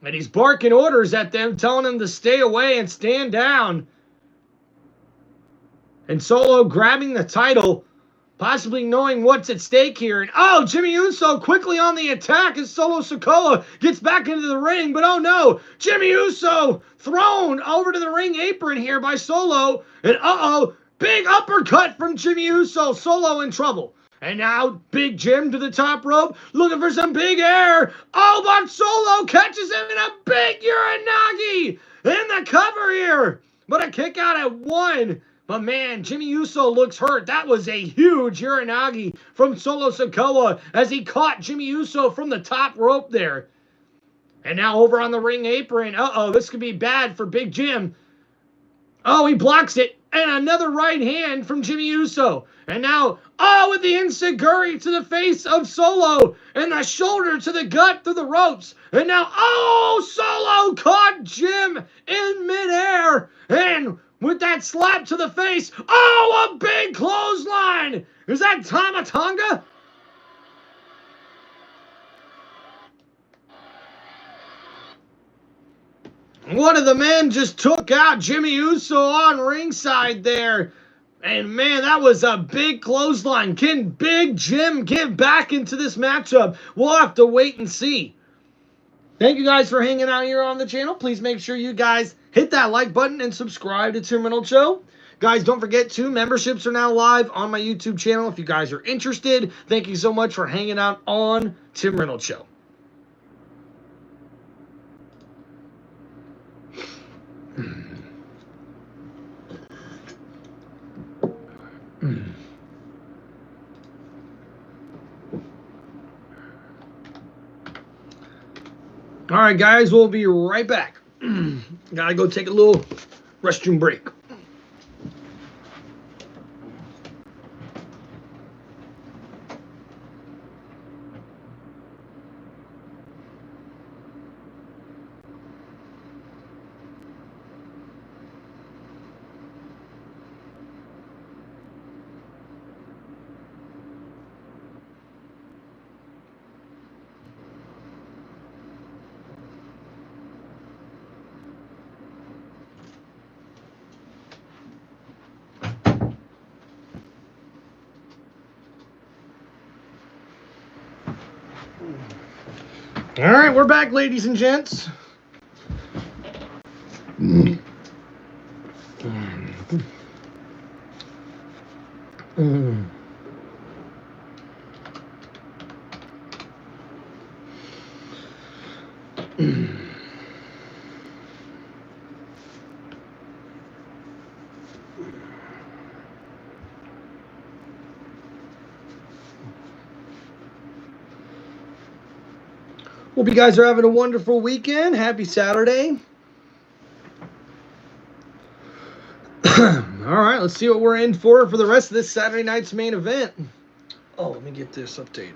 And he's barking orders at them, telling them to stay away and stand down. And Solo grabbing the title, possibly knowing what's at stake here. And oh, Jimmy Uso quickly on the attack as Solo Sikoa gets back into the ring. But oh no, Jimmy Uso thrown over to the ring apron here by Solo. And uh-oh, big uppercut from Jimmy Uso. Solo in trouble. And now Big Jim to the top rope, looking for some big air. Oh, but Solo catches him in a big Uranagi in the cover here. But a kick out at one. But man, Jimmy Uso looks hurt. That was a huge Uranagi from Solo Sikoa as he caught Jimmy Uso from the top rope there. And now over on the ring apron. Uh-oh, this could be bad for Big Jim. Oh, he blocks it. And another right hand from Jimmy Uso. And now, oh, with the enziguri to the face of Solo. And the shoulder to the gut through the ropes. And now, oh, Solo caught Jim in midair. And with that slap to the face, oh, a big clothesline. Is that Tama Tonga? One of the men just took out Jimmy Uso on ringside there. And man, that was a big clothesline. Can Big Jim get back into this matchup? We'll have to wait and see. Thank you guys for hanging out here on the channel. Please make sure you guys hit that like button and subscribe to Tim Reynolds Show. Guys, don't forget to memberships are now live on my YouTube channel if you guys are interested. Thank you so much for hanging out on Tim Reynolds Show. All right, guys, we'll be right back. Gotta go take a little restroom break. All right, we're back, ladies and gents. Hope you guys are having a wonderful weekend. Happy Saturday. All right, let's see what we're in for the rest of this Saturday night's main event. Oh, let me get this update.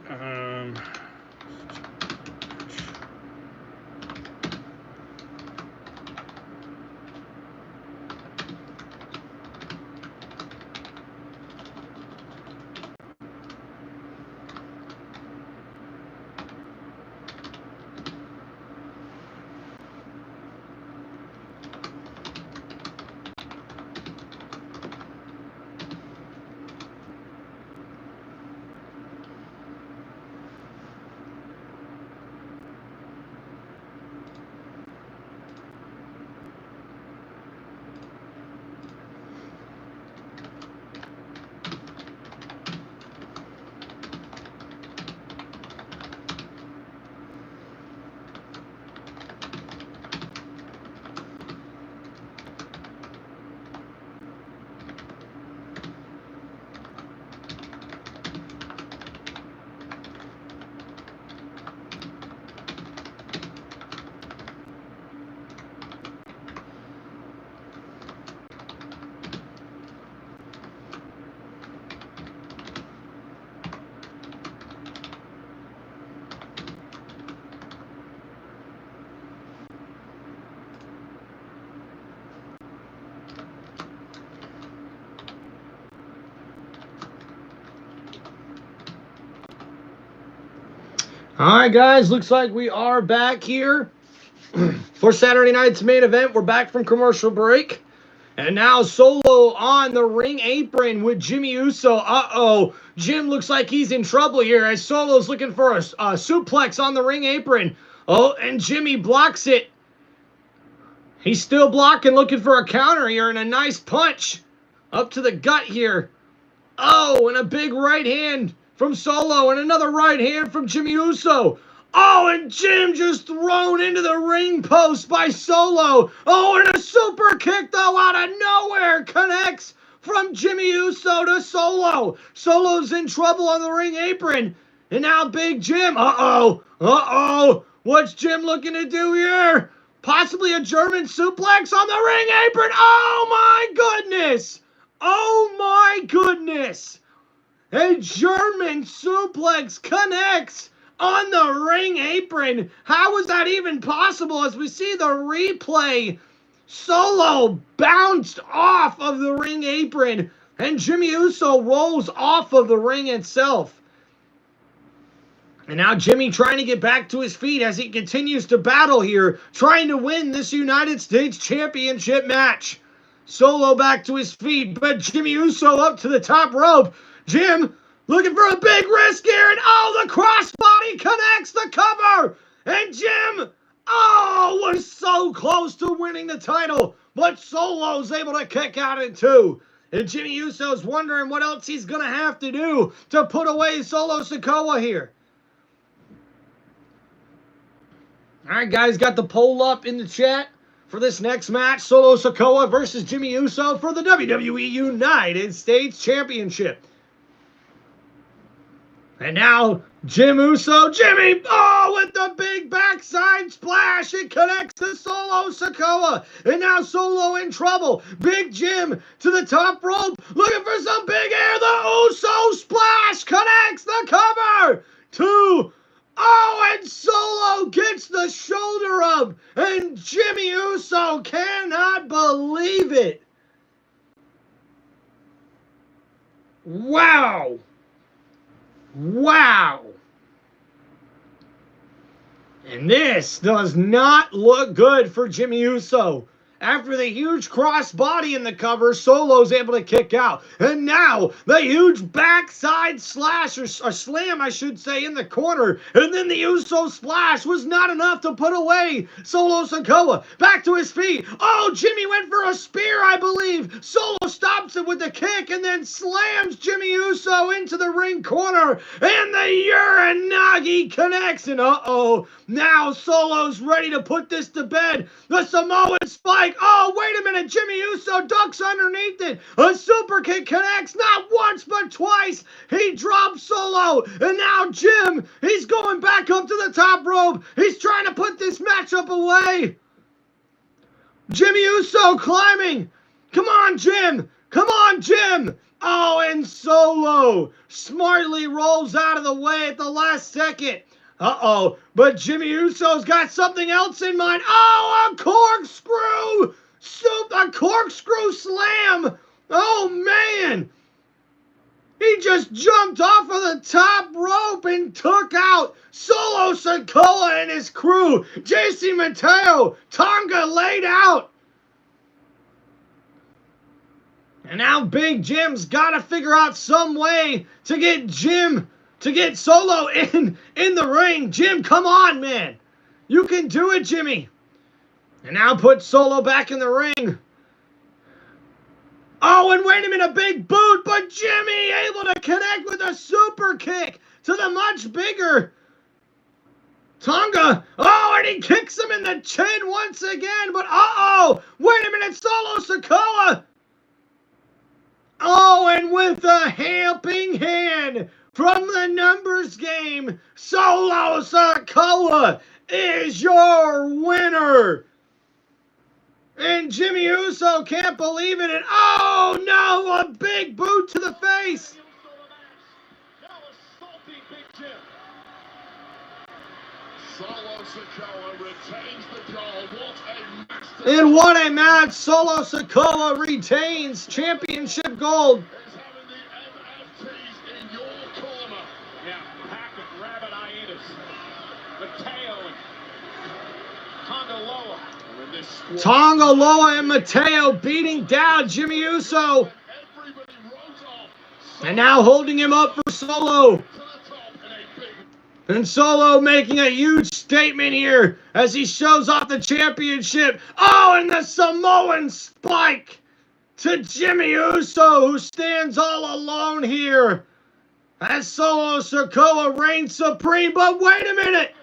All right, guys, looks like we are back here for Saturday night's main event. We're back from commercial break. And now Solo on the ring apron with Jimmy Uso. Uh-oh. Jim looks like he's in trouble here as Solo's looking for a suplex on the ring apron. Oh, and Jimmy blocks it. He's still blocking, looking for a counter here, and a nice punch up to the gut here. Oh, and a big right hand from Solo, and another right hand from Jimmy Uso. Oh, and Jim just thrown into the ring post by Solo. Oh, and a super kick, though, out of nowhere connects from Jimmy Uso to Solo. Solo's in trouble on the ring apron. And now Big Jim. Uh-oh. What's Jim looking to do here? Possibly a German suplex on the ring apron. Oh, my goodness. Oh, my goodness. A German suplex connects on the ring apron. How was that even possible? As we see the replay, Solo bounced off of the ring apron and Jimmy Uso rolls off of the ring itself. And now Jimmy trying to get back to his feet as he continues to battle here, trying to win this United States Championship match. Solo back to his feet, but Jimmy Uso up to the top rope. Jim looking for a big risk here, and oh, the crossbody connects the cover. And Jim, was so close to winning the title, but Solo's able to kick out in two. And Jimmy Uso's wondering what else he's going to have to do to put away Solo Sikoa here. All right, guys, got the poll up in the chat for this next match. Solo Sikoa versus Jimmy Uso for the WWE United States Championship. And now, Jimmy, with the big backside splash. It connects to Solo Sikoa. And now Solo in trouble. Big Jim to the top rope, looking for some big air. The Uso splash connects the cover. And Solo gets the shoulder up. And Jimmy Uso cannot believe it. Wow. And this does not look good for Jimmy Uso. After the huge crossbody in the cover, Solo's able to kick out. And now, the huge backside slash, or slam, I should say, in the corner. And then the Uso splash was not enough to put away Solo Sikoa. Back to his feet. Oh, Jimmy went for a spear, I believe. Solo stops it with the kick and then slams Jimmy Uso into the ring corner. And the Uranagi connects. And now Solo's ready to put this to bed. The Samoan spike. Oh, wait a minute. Jimmy Uso ducks underneath it. A super kick connects not once but twice. He drops Solo. And now Jim, he's going back up to the top rope. He's trying to put this matchup away. Jimmy Uso climbing. Come on, Jim. Oh, and Solo smartly rolls out of the way at the last second. But Jimmy Uso's got something else in mind. Oh, a corkscrew! A corkscrew slam! Oh, man! He just jumped off of the top rope and took out Solo Sikoa and his crew. JC Mateo, Tonga laid out. And now Big Jim's got to figure out some way to get Solo in the ring. Jim, come on, man. You can do it, Jimmy. And now put Solo back in the ring. Oh, and wait a minute, a big boot, but Jimmy able to connect with a super kick to the much bigger Tonga. Oh, and he kicks him in the chin once again, but wait a minute, Solo Sikoa. Oh, and with a helping hand from the numbers game, Solo Sikoa is your winner. And Jimmy Uso can't believe it. And oh no, a big boot to the face. Solo Sikoa retains the gold. And what a match. Solo Sikoa retains championship gold. Having the MFTs in your corner. Yeah, pack of rabbit hyenas. Mateo and Tonga Loa. Tonga Loa and Mateo beating down Jimmy Uso. And now holding him up for Solo. And Solo making a huge statement here as he shows off the championship. Oh, and the Samoan spike to Jimmy Uso, who stands all alone here as Solo Sikoa reigns supreme. But wait a minute!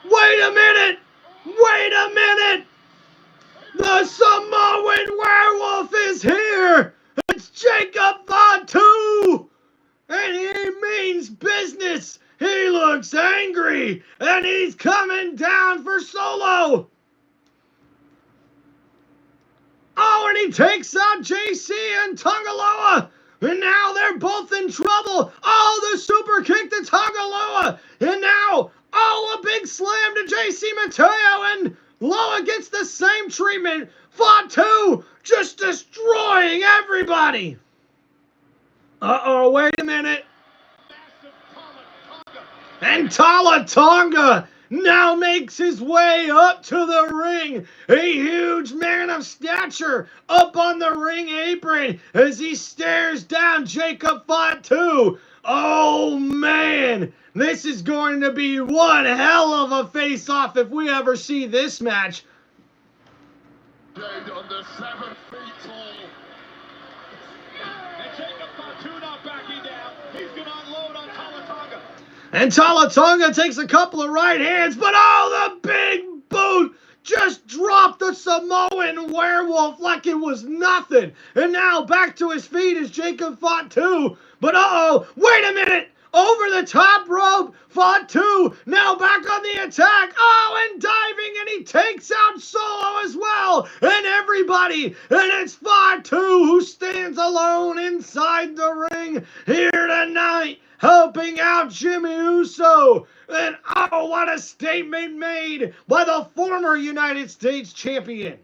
Wait a minute! Wait a minute! The Samoan werewolf is here! It's Jacob Fatu! And he means business! He looks angry! And he's coming down for Solo! Oh, and he takes out JC and Tongaloa! And now they're both in trouble! Oh, the super kick to Tongaloa! And now, oh, a big slam to JC Mateo, and Loa gets the same treatment. Fatu just destroying everybody. Uh-oh, wait a minute. And Tala Tonga now makes his way up to the ring. A huge man of stature up on the ring apron as he stares down Jacob Fatu. Oh, man. This is going to be one hell of a face-off if we ever see this match. On the 7 feet tall. And Jacob Fatu not backing down. He's going to unload on Tala Tonga. And Tala Tonga takes a couple of right hands, but oh, the big boot just dropped the Samoan werewolf like it was nothing. And now back to his feet is Jacob Fatu. But uh-oh, wait a minute. Over the top rope, Fatu now back on the attack. Oh, and diving, and he takes out Solo as well. And everybody, and it's Fatu who stands alone inside the ring here tonight, helping out Jimmy Uso. And oh, what a statement made by the former United States champion.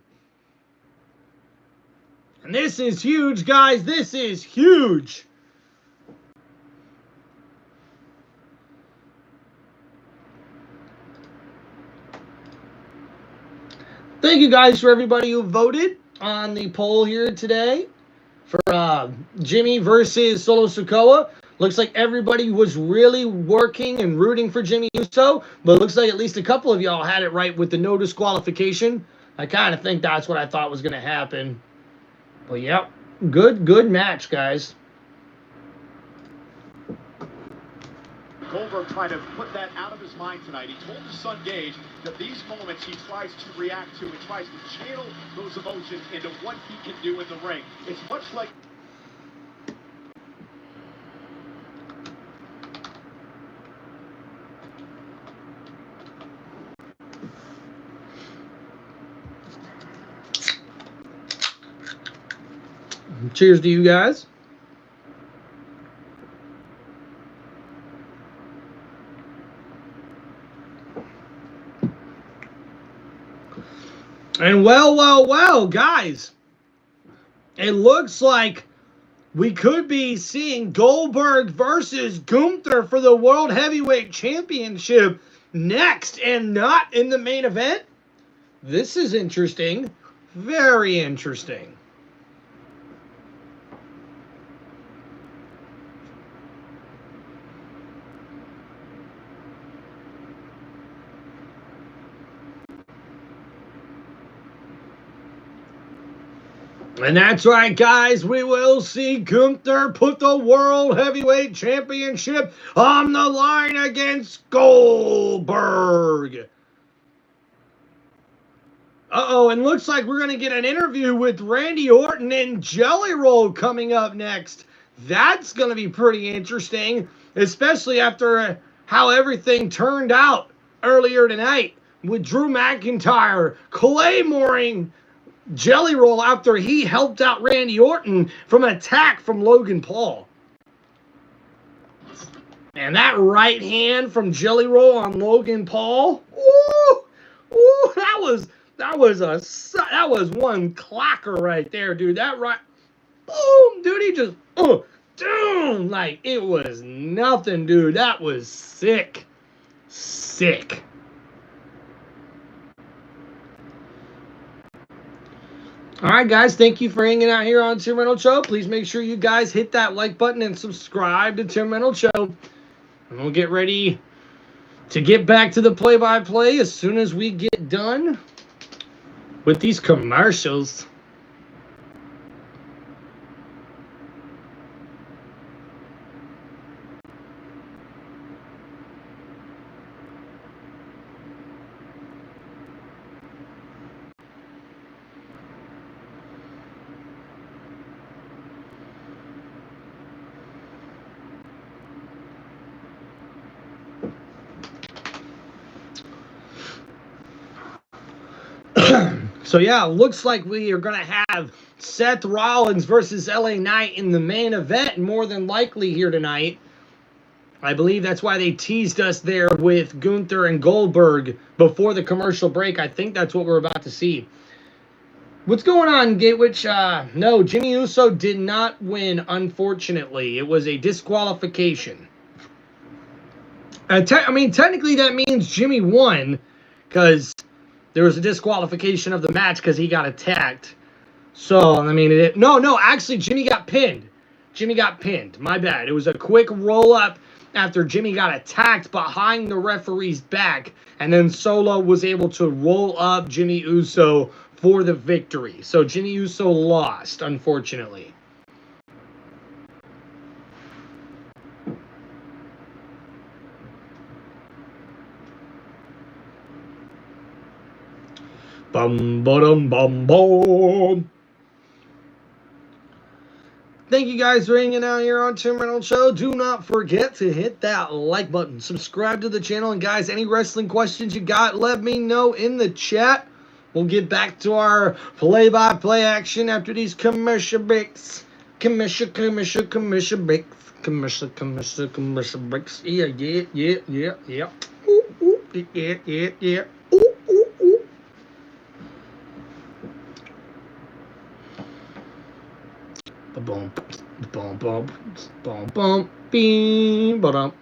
And this is huge, guys. This is huge. Thank you guys for everybody who voted on the poll here today for Jimmy versus Solo Sikoa. Looks like everybody was really working and rooting for Jimmy Uso, but it looks like at least a couple of y'all had it right with the no disqualification. I kind of think that's what I thought was going to happen. But yep, good match, guys. Goldberg tried to put that out of his mind tonight. He told his son Gage that these moments he tries to react to and tries to channel those emotions into what he can do in the ring. It's much like... Cheers to you guys. And well, guys, it looks like we could be seeing Goldberg versus Gunther for the World Heavyweight Championship next and not in the main event. This is interesting. Very interesting. And that's right, guys. We will see Gunther put the World Heavyweight Championship on the line against Goldberg. Uh-oh, and looks like we're going to get an interview with Randy Orton and Jelly Roll coming up next. That's going to be pretty interesting, especially after how everything turned out earlier tonight with Drew McIntyre claymoring Jelly Roll after he helped out Randy Orton from an attack from Logan Paul. And that right hand from Jelly Roll on Logan Paul, that was one clocker right there, dude. That right, boom, dude. He just, boom, like it was nothing, dude. That was sick. All right, guys, thank you for hanging out here on Tim Reynolds Show. Please make sure you guys hit that like button and subscribe to Tim Reynolds Show. And we'll get ready to get back to the play-by-play as soon as we get done with these commercials. So, yeah, looks like we are going to have Seth Rollins versus LA Knight in the main event, more than likely here tonight. I believe that's why they teased us there with Gunther and Goldberg before the commercial break. I think that's what we're about to see. What's going on, Gatewitch? No, Jimmy Uso did not win, unfortunately. It was a disqualification. I mean, technically that means Jimmy won because there was a disqualification of the match because he got attacked. So, I mean, actually, Jimmy got pinned. Jimmy got pinned. My bad. It was a quick roll-up after Jimmy got attacked behind the referee's back, and then Solo was able to roll up Jimmy Uso for the victory. So, Jimmy Uso lost, unfortunately. Bum, ba-dum, bum, boom. Thank you guys for hanging out here on Tim Reynolds Show. Do not forget to hit that like button. Subscribe to the channel. And guys, any wrestling questions you got, let me know in the chat. We'll get back to our play-by-play action after these commercial breaks. Commercial breaks. Commercial breaks. Yeah. Ooh, yeah. Ooh. Boom, beam, ba-dum.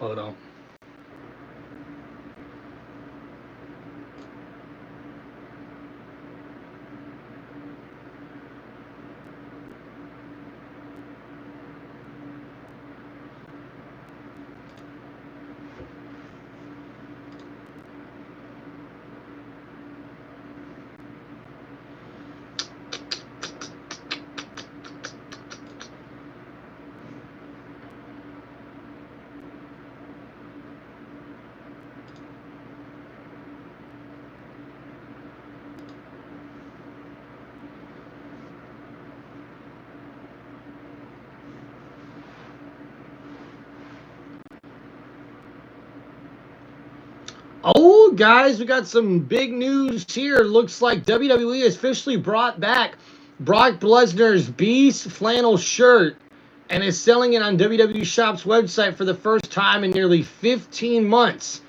Oh, guys, we got some big news here. Looks like WWE has officially brought back Brock Lesnar's Beast flannel shirt and is selling it on WWE Shop's website for the first time in nearly 15 months.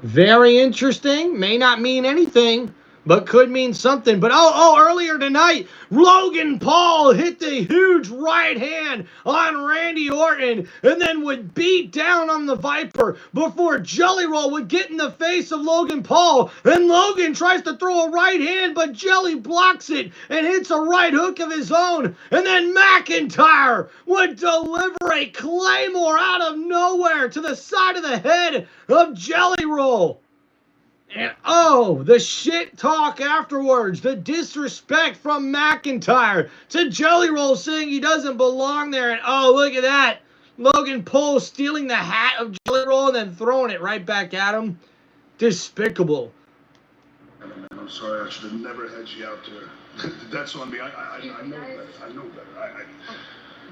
Very interesting. May not mean anything, but could mean something. But earlier tonight, Logan Paul hit the huge right hand on Randy Orton and then would beat down on the Viper before Jelly Roll would get in the face of Logan Paul. And Logan tries to throw a right hand, but Jelly blocks it and hits a right hook of his own. And then McIntyre would deliver a Claymore out of nowhere to the side of the head of Jelly Roll. And the shit talk afterwards, the disrespect from McIntyre to Jelly Roll saying he doesn't belong there. And look at that. Logan Paul stealing the hat of Jelly Roll and then throwing it right back at him. Despicable. I'm sorry, I should have never had you out there. That's on me. I know better. I know better.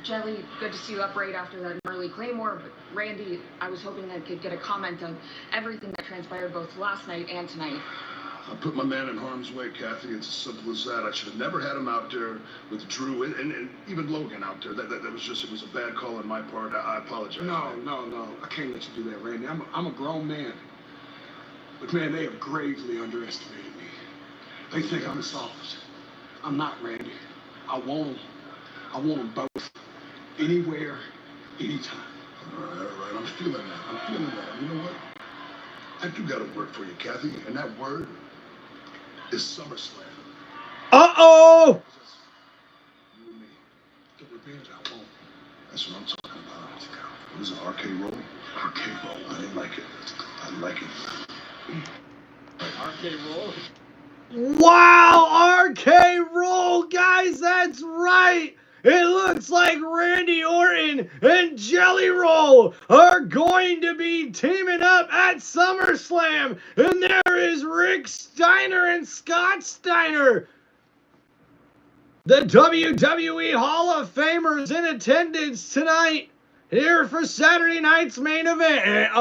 Jelly, good to see you up right after that early Claymore. But Randy, I was hoping I could get a comment on everything that transpired both last night and tonight. I put my man in harm's way, Kathy. It's as simple as that. I should have never had him out there with Drew and even Logan out there. That was it was a bad call on my part. I apologize. No. I can't let you do that, Randy. I'm a grown man. But man, they have gravely underestimated me. They think I'm soft. I'm not, Randy. I want them both. Anywhere, anytime. All right. I'm feeling that. You know what? I do got to work for you, Kathy. And that word is SummerSlam. Uh-oh! That's what I'm talking about. What is it, RK roll? RK roll. I didn't like it. I like it. RK roll. Wow, RK roll, guys, that's right. It looks like Randy Orton and Jelly Roll are going to be teaming up at SummerSlam. And there is Rick Steiner and Scott Steiner, the WWE Hall of Famers, in attendance tonight here for Saturday night's main event.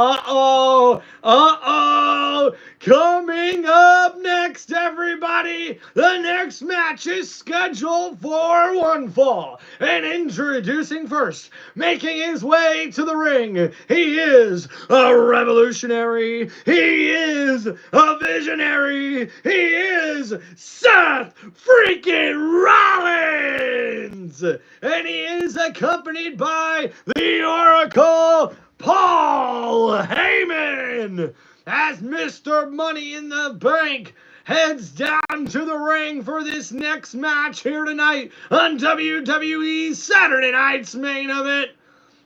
Coming up next, everybody, the next match is scheduled for one fall. And introducing first, making his way to the ring, he is a revolutionary, he is a visionary, he is Seth freaking Rollins! And he is accompanied by the Oracle, Paul Heyman, as Mr. Money in the Bank heads down to the ring for this next match here tonight on WWE's Saturday night's main event.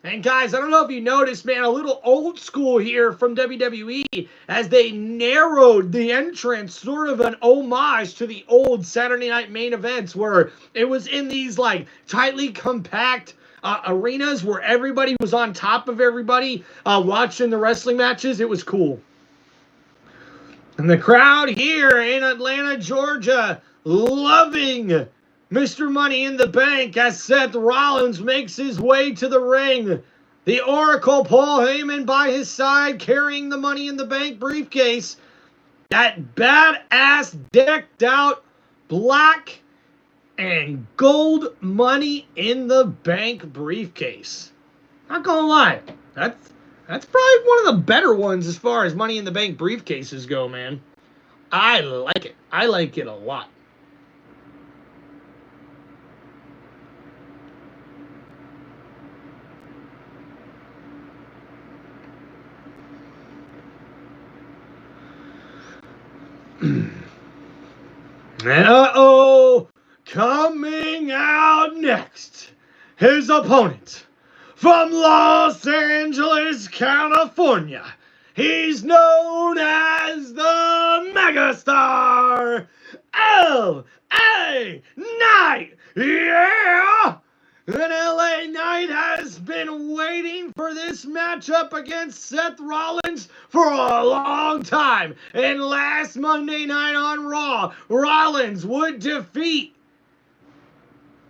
And guys, I don't know if you noticed, man, a little old school here from WWE as they narrowed the entrance, sort of an homage to the old Saturday night main events where it was in these like tightly compact arenas where everybody was on top of everybody watching the wrestling matches. It was cool. And the crowd here in Atlanta, Georgia, loving Mr. Money in the Bank as Seth Rollins makes his way to the ring. The Oracle, Paul Heyman, by his side, carrying the Money in the Bank briefcase. That badass decked out black and gold Money in the Bank briefcase. Not gonna lie, that's probably one of the better ones as far as Money in the Bank briefcases go, man. I like it. I like it a lot. Coming out next, his opponent from Los Angeles, California. He's known as the Megastar, L.A. Knight. Yeah! And LA Knight has been waiting for this matchup against Seth Rollins for a long time. And last Monday night on Raw, Rollins would defeat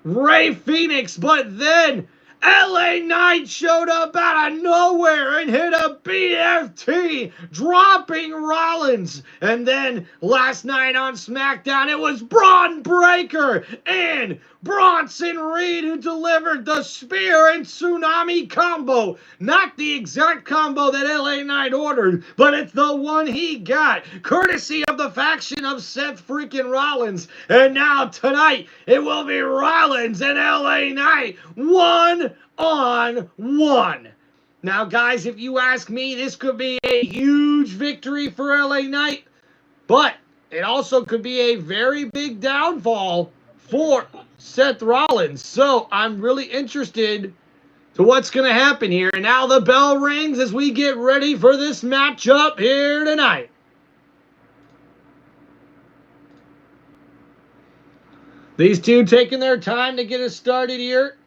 Rey Fenix, but then LA Knight showed up out of nowhere and hit a BFT, dropping Rollins. And then last night on SmackDown, it was Braun Breaker and Bronson Reed who delivered the spear and tsunami combo. Not the exact combo that LA Knight ordered, but it's the one he got, courtesy of the faction of Seth freaking Rollins. And now tonight, it will be Rollins and LA Knight one-on-one. Now, guys, if you ask me, this could be a huge victory for LA Knight, but it also could be a very big downfall for Seth Rollins. So I'm really interested to what's going to happen here. And now the bell rings as we get ready for this matchup here tonight. These two taking their time to get us started here.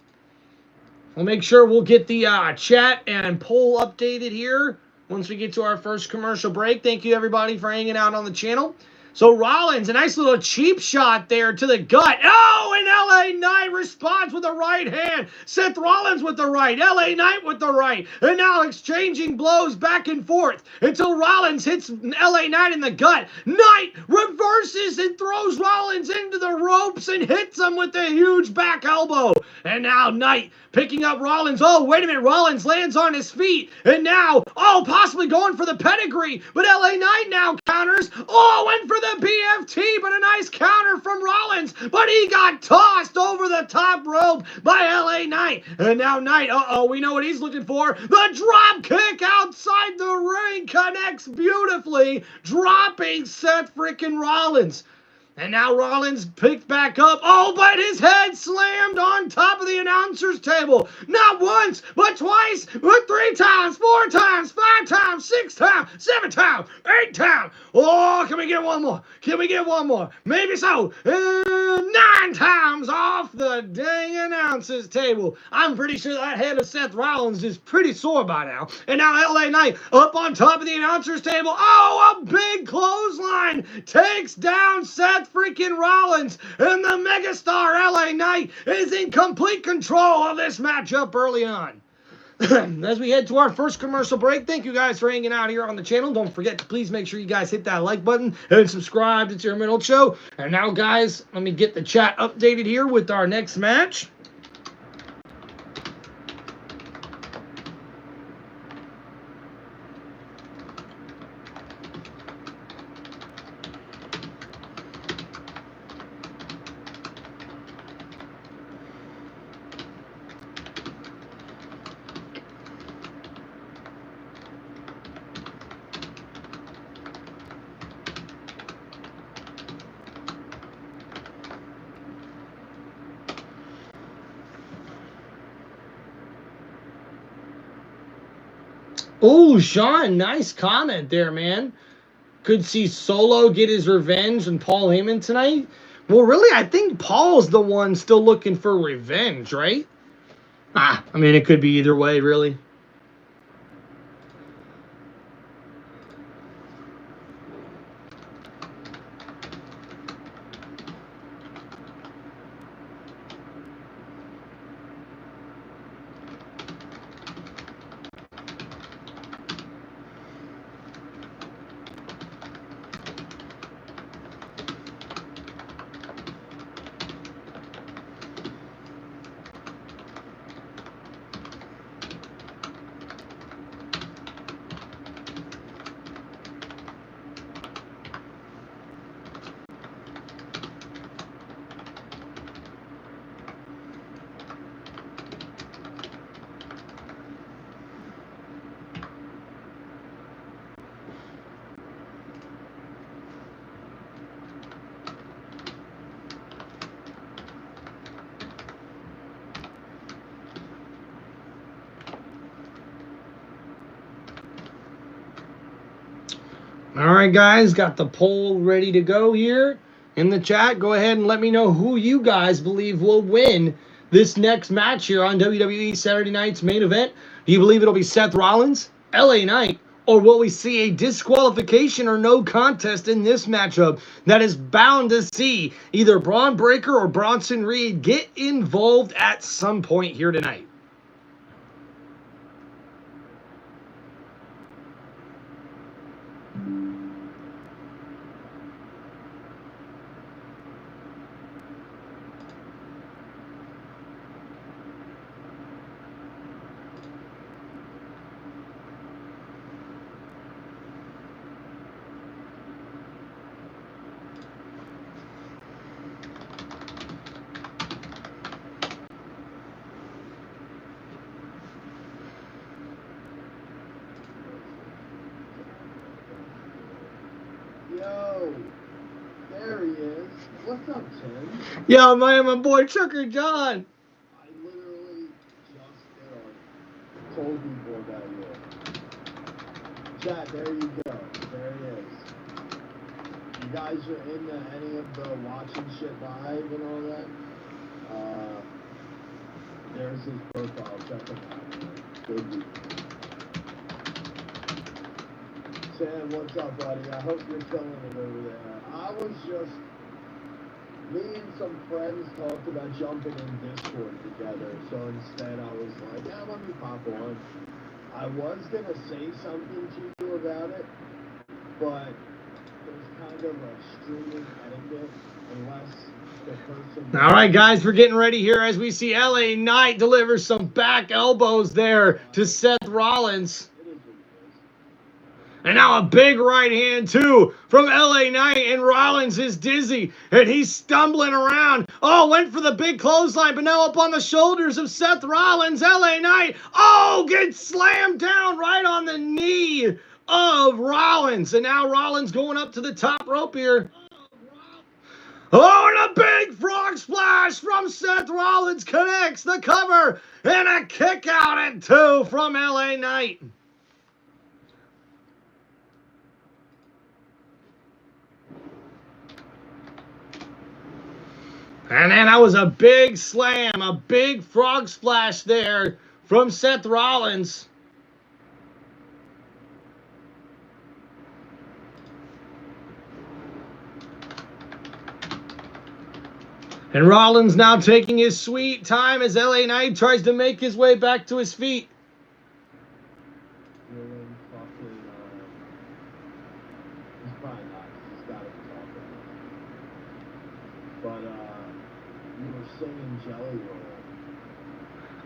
We'll make sure we'll get the chat and poll updated here once we get to our first commercial break. Thank you, everybody, for hanging out on the channel. So Rollins, a nice little cheap shot there to the gut. Oh, and LA Knight responds with a right hand. Seth Rollins with the right. LA Knight with the right. And now exchanging blows back and forth until Rollins hits LA Knight in the gut. Knight reverses and throws Rollins into the ropes and hits him with a huge back elbow. And now Knight picking up Rollins. Oh, wait a minute. Rollins lands on his feet. And now, possibly going for the pedigree. But LA Knight now counters. Oh, went for the BFT, but a nice counter from Rollins. But he got tossed over the top rope by LA Knight. And now Knight, we know what he's looking for. The drop kick outside the ring connects beautifully, dropping Seth freaking Rollins. And now Rollins picked back up. Oh, but his head slammed on top of the announcer's table. Not once, but twice, but 3 times, 4 times, 5 times, 6 times, 7 times, 8 times. Oh, can we get one more? Can we get one more? Maybe so. 9 times off the dang announcer's table. I'm pretty sure that head of Seth Rollins is pretty sore by now. And now LA Knight up on top of the announcer's table. Oh, a big clothesline takes down Seth freaking Rollins. And the megastar LA Knight is in complete control of this matchup early on. As we head to our first commercial break, thank you guys for hanging out here on the channel. Don't forget to please make sure you guys hit that like button and subscribe to Tim Reynolds Show. And now, guys, let me get the chat updated here with our next match. Oh, Sean, nice comment there, man. Could see Solo get his revenge on Paul Heyman tonight. Well, really, I think Paul's the one still looking for revenge, right? I mean, it could be either way, really. All right, guys, got the poll ready to go here in the chat. Go ahead and let me know who you guys believe will win this next match here on WWE Saturday Night's main event. Do you believe it'll be Seth Rollins, LA Knight, or will we see a disqualification or no contest in this matchup that is bound to see either Braun Breaker or Bronson Reed get involved at some point here tonight? Yo, there he is. What's up, Tim? Yo, man, my boy Trucker John. I literally just told people about you. Chat, there you go. There he is. You guys are into any of the watching shit live and all that? There's his profile. Check him out. Good dude. Sam, what's up, buddy? I hope you're killing it over there. I was just, me and some friends talked about jumping in Discord together, so instead I was like, yeah, let me pop on. I was going to say something to you about it, but there's kind of a streaming etiquette unless the person... All right, guys, we're getting ready here as we see LA Knight deliver some back elbows there to Seth Rollins. And now a big right hand, too, from LA Knight, and Rollins is dizzy, and he's stumbling around. Oh, went for the big clothesline, but now up on the shoulders of Seth Rollins. LA Knight, oh, gets slammed down right on the knee of Rollins. And now Rollins going up to the top rope here. Oh, and a big frog splash from Seth Rollins connects the cover, and a kick out at 2 from LA Knight. And then that was a big slam, a big frog splash there from Seth Rollins. And Rollins now taking his sweet time as LA Knight tries to make his way back to his feet. He's probably not. He's got to be talking. But, you were singing Jelly Roll.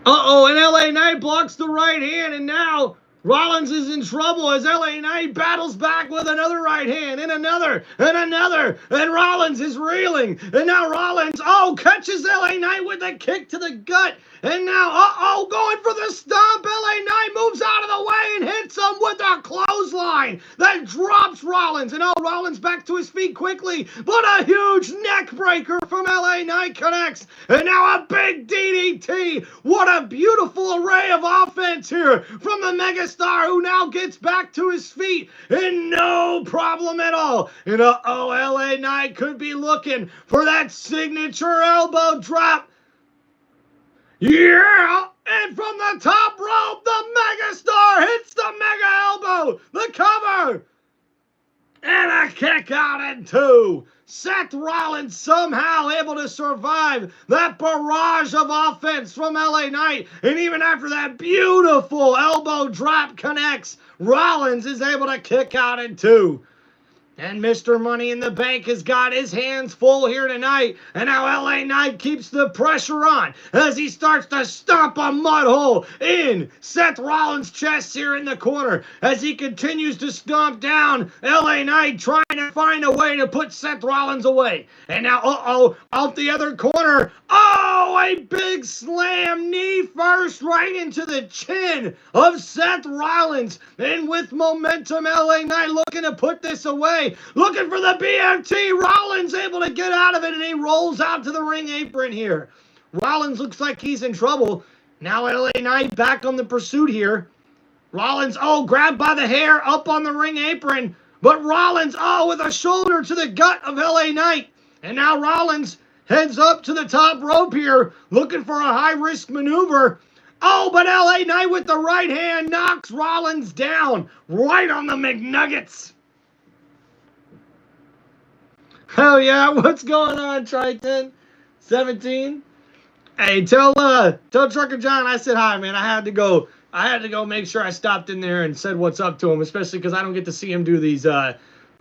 Uh-oh, and LA Knight blocks the right hand, and now Rollins is in trouble as LA Knight battles back with another right hand, and another, and Rollins is reeling, and now Rollins, catches LA Knight with a kick to the gut, and now, going for the stomp, LA Knight moves out of the way and hits him with a clothesline that drops Rollins, and Rollins back to his feet quickly, but a huge neck breaker from LA Knight connects, and now a big DDT. What a beautiful array of offense here from the megastar, who now gets back to his feet, and no problem at all, and LA Knight could be looking for that signature elbow drop. Yeah, and from the top rope, the megastar hits the mega elbow, the cover, and a kick out at 2. Seth Rollins somehow able to survive that barrage of offense from LA Knight, and even after that beautiful elbow drop connects, Rollins is able to kick out at 2. And Mr. Money in the Bank has got his hands full here tonight. And now LA Knight keeps the pressure on as he starts to stomp a mud hole in Seth Rollins' chest here in the corner. As he continues to stomp down, LA Knight trying to find a way to put Seth Rollins away. And now, out the other corner. A big slam, knee first, right into the chin of Seth Rollins. And with momentum, LA Knight looking to put this away. Looking for the BFT. Rollins able to get out of it, and he rolls out to the ring apron here. Rollins looks like he's in trouble. Now LA Knight back on the pursuit here. Rollins, grabbed by the hair, up on the ring apron. But Rollins, with a shoulder to the gut of LA Knight. And now Rollins heads up to the top rope here, looking for a high-risk maneuver. But LA Knight with the right hand knocks Rollins down right on the McNuggets. Hell yeah, what's going on, Triton? 17? Hey, tell Trucker John I said hi, man. I had to go make sure I stopped in there and said what's up to him, especially because I don't get to see him do these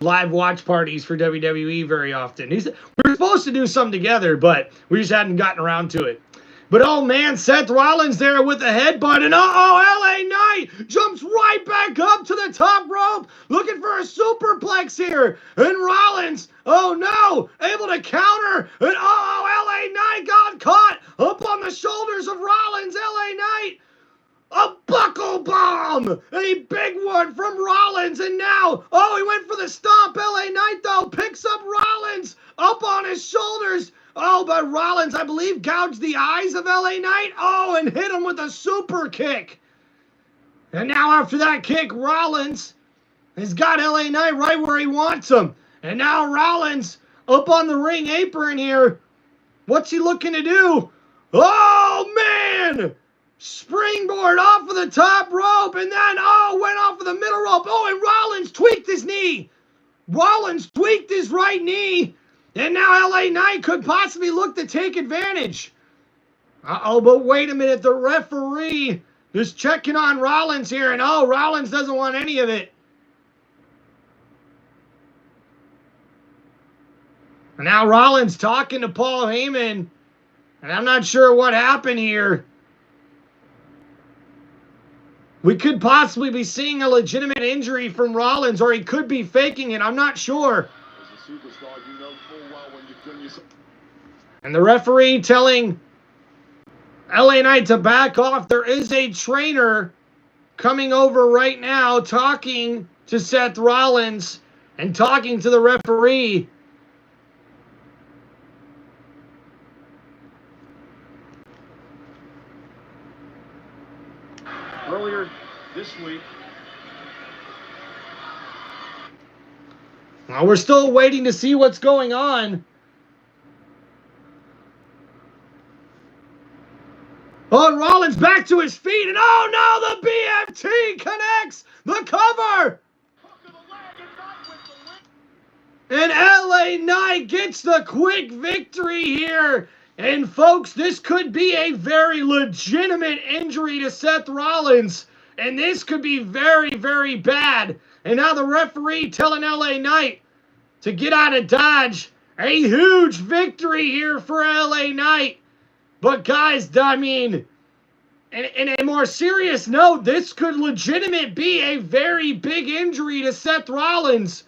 live watch parties for WWE very often. We were supposed to do something together, but we just hadn't gotten around to it. But man, Seth Rollins there with the headbutt, and LA Knight jumps right back up to the top rope, looking for a superplex here. And Rollins, able to counter, and LA Knight got caught up on the shoulders of Rollins. LA Knight, a buckle bomb, a big one from Rollins, and now, he went for the stomp. LA Knight, though, picks up Rollins up on his shoulders. But Rollins, I believe, gouged the eyes of LA Knight. And hit him with a super kick. And now after that kick, Rollins has got LA Knight right where he wants him. And now Rollins up on the ring apron here. What's he looking to do? Man! Springboard off of the top rope, and then, went off of the middle rope. And Rollins tweaked his knee. Rollins tweaked his right knee. And now LA Knight could possibly look to take advantage. But wait a minute. The referee is checking on Rollins here. And Rollins doesn't want any of it. And now Rollins talking to Paul Heyman. And I'm not sure what happened here. We could possibly be seeing a legitimate injury from Rollins, or he could be faking it. I'm not sure. And the referee telling LA Knight to back off. There is a trainer coming over right now talking to Seth Rollins and talking to the referee. earlier this week. Well, we're still waiting to see what's going on. Oh, and Rollins back to his feet, and oh no, the BFT connects the cover! And LA Knight gets the quick victory here. And folks, this could be a very legitimate injury to Seth Rollins. And this could be very, very bad. And now the referee telling LA Knight to get out of Dodge. A huge victory here for LA Knight. But guys, I mean, in a more serious note, this could legitimately be a very big injury to Seth Rollins.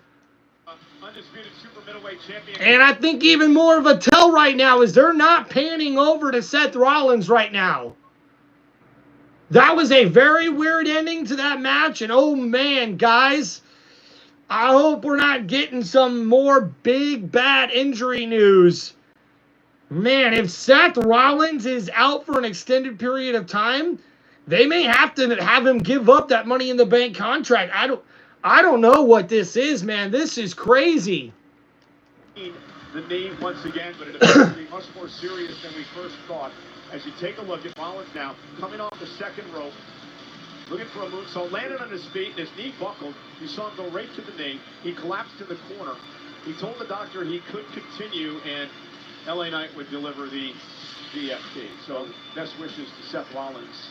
Undisputed super middleweight champion. And I think even more of a tell right now is they're not panning over to Seth Rollins right now. That was a very weird ending to that match. And oh man, guys, I hope we're not getting some more big bad injury news. Man, if Seth Rollins is out for an extended period of time, they may have to have him give up that Money in the Bank contract. I don't know what this is, man. This is crazy. The knee once again, but it appears to be much more serious than we first thought. As you take a look at Rollins now, coming off the second rope, looking for a move. So landed on his feet, and his knee buckled. You saw him go right to the knee. He collapsed in the corner. He told the doctor he could continue, and LA Knight would deliver the DFT. So best wishes to Seth Rollins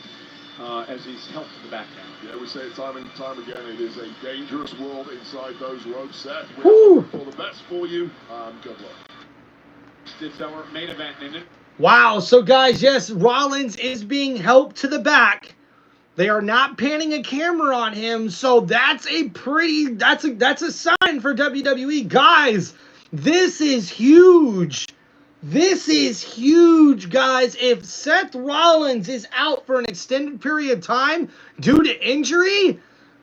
as he's helped the back now. Yeah, we say it time and time again, it is a dangerous world inside those ropes. Seth, Woo. all the best for you. Good luck. It's our main event, and it Wow, so guys, yes, Rollins is being helped to the back. They are not panning a camera on him, so that's a sign for WWE. Guys, this is huge. This is huge, guys. If Seth Rollins is out for an extended period of time due to injury,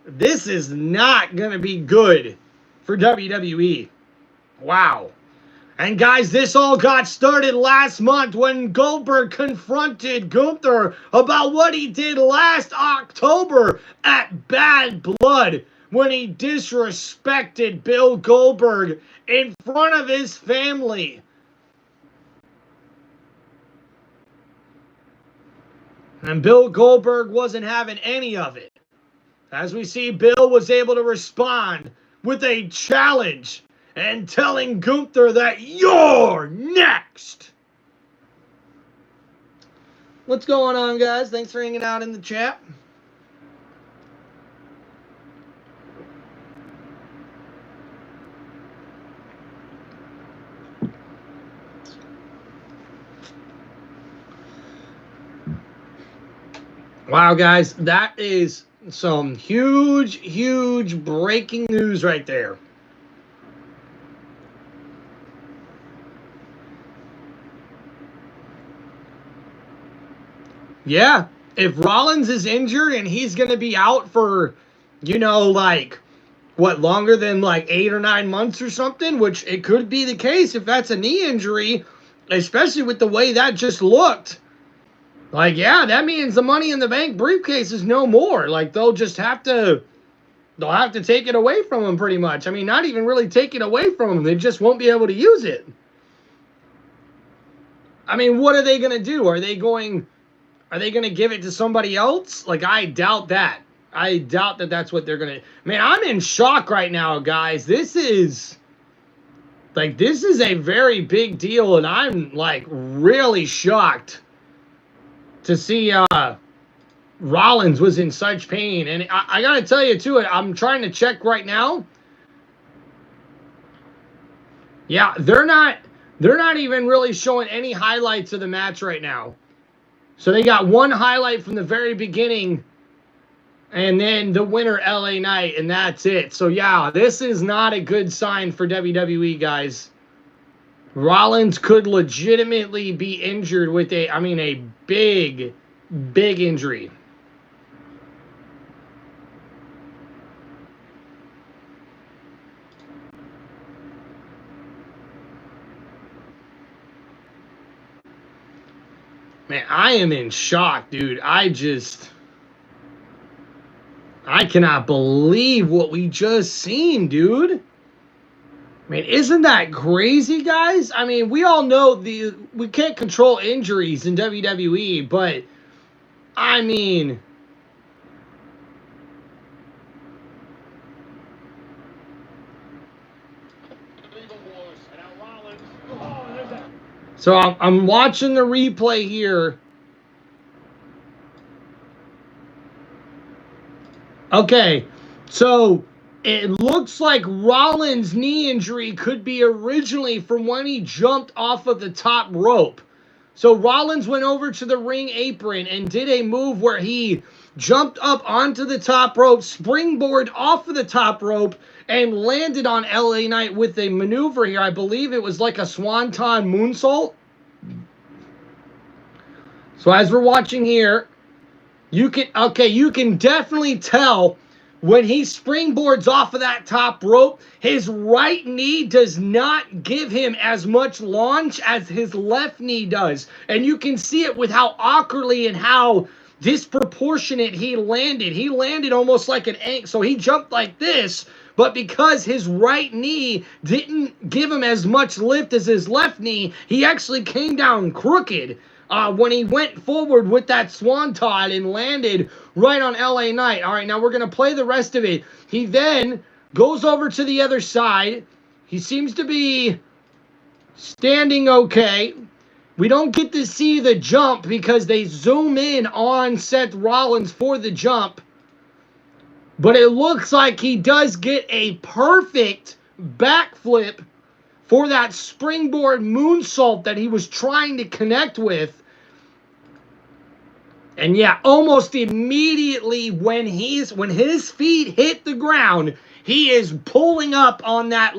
this is not going to be good for WWE. Wow. And guys, this all got started last month when Goldberg confronted Gunther about what he did last October at Bad Blood when he disrespected Bill Goldberg in front of his family. And Bill Goldberg wasn't having any of it. As we see, Bill was able to respond with a challenge and telling Gunther that you're next. What's going on, guys? Thanks for hanging out in the chat. Wow, guys, that is some huge, huge breaking news right there. Yeah, if Rollins is injured and he's going to be out for, like, what, longer than like 8 or 9 months or something, which it could be the case if that's a knee injury, especially with the way that just looked. Like, yeah, that means the Money in the Bank briefcase is no more. Like, they'll have to take it away from him pretty much. I mean, not even really take it away from him. They just won't be able to use it. I mean, what are they going to do? Are they going to give it to somebody else? Like, I doubt that. I doubt that that's what they're going to... Man, I'm in shock right now, guys. This is a very big deal, and I'm, like, really shocked to see Rollins was in such pain. And I got to tell you, too, I'm trying to check right now. Yeah, they're not even really showing any highlights of the match right now. So they got one highlight from the very beginning, and then the winner, LA Knight, and that's it. So, yeah, this is not a good sign for WWE, guys. Rollins could legitimately be injured with a big, big injury. Man, I am in shock, dude. I just... I cannot believe what we just seen, dude. I mean, isn't that crazy, guys? I mean, we all know we can't control injuries in WWE, but I mean, so I'm watching the replay here. Okay, so it looks like Rollins' knee injury could be originally from when he jumped off of the top rope. So Rollins went over to the ring apron and did a move where he jumped up onto the top rope, springboard off of the top rope, and landed on LA Knight with a maneuver here. I believe it was like a swanton moonsault. So as we're watching here, you can definitely tell when he springboards off of that top rope, his right knee does not give him as much launch as his left knee does. And you can see it with how awkwardly and how disproportionate he landed. He landed almost like an ankle. So he jumped like this, but because his right knee didn't give him as much lift as his left knee, he actually came down crooked. When he went forward with that swanton and landed right on LA Knight. All right, now we're going to play the rest of it. He then goes over to the other side. He seems to be standing okay. We don't get to see the jump because they zoom in on Seth Rollins for the jump. But it looks like he does get a perfect backflip for that springboard moonsault that he was trying to connect with. And yeah, almost immediately when his feet hit the ground, he is pulling up on that,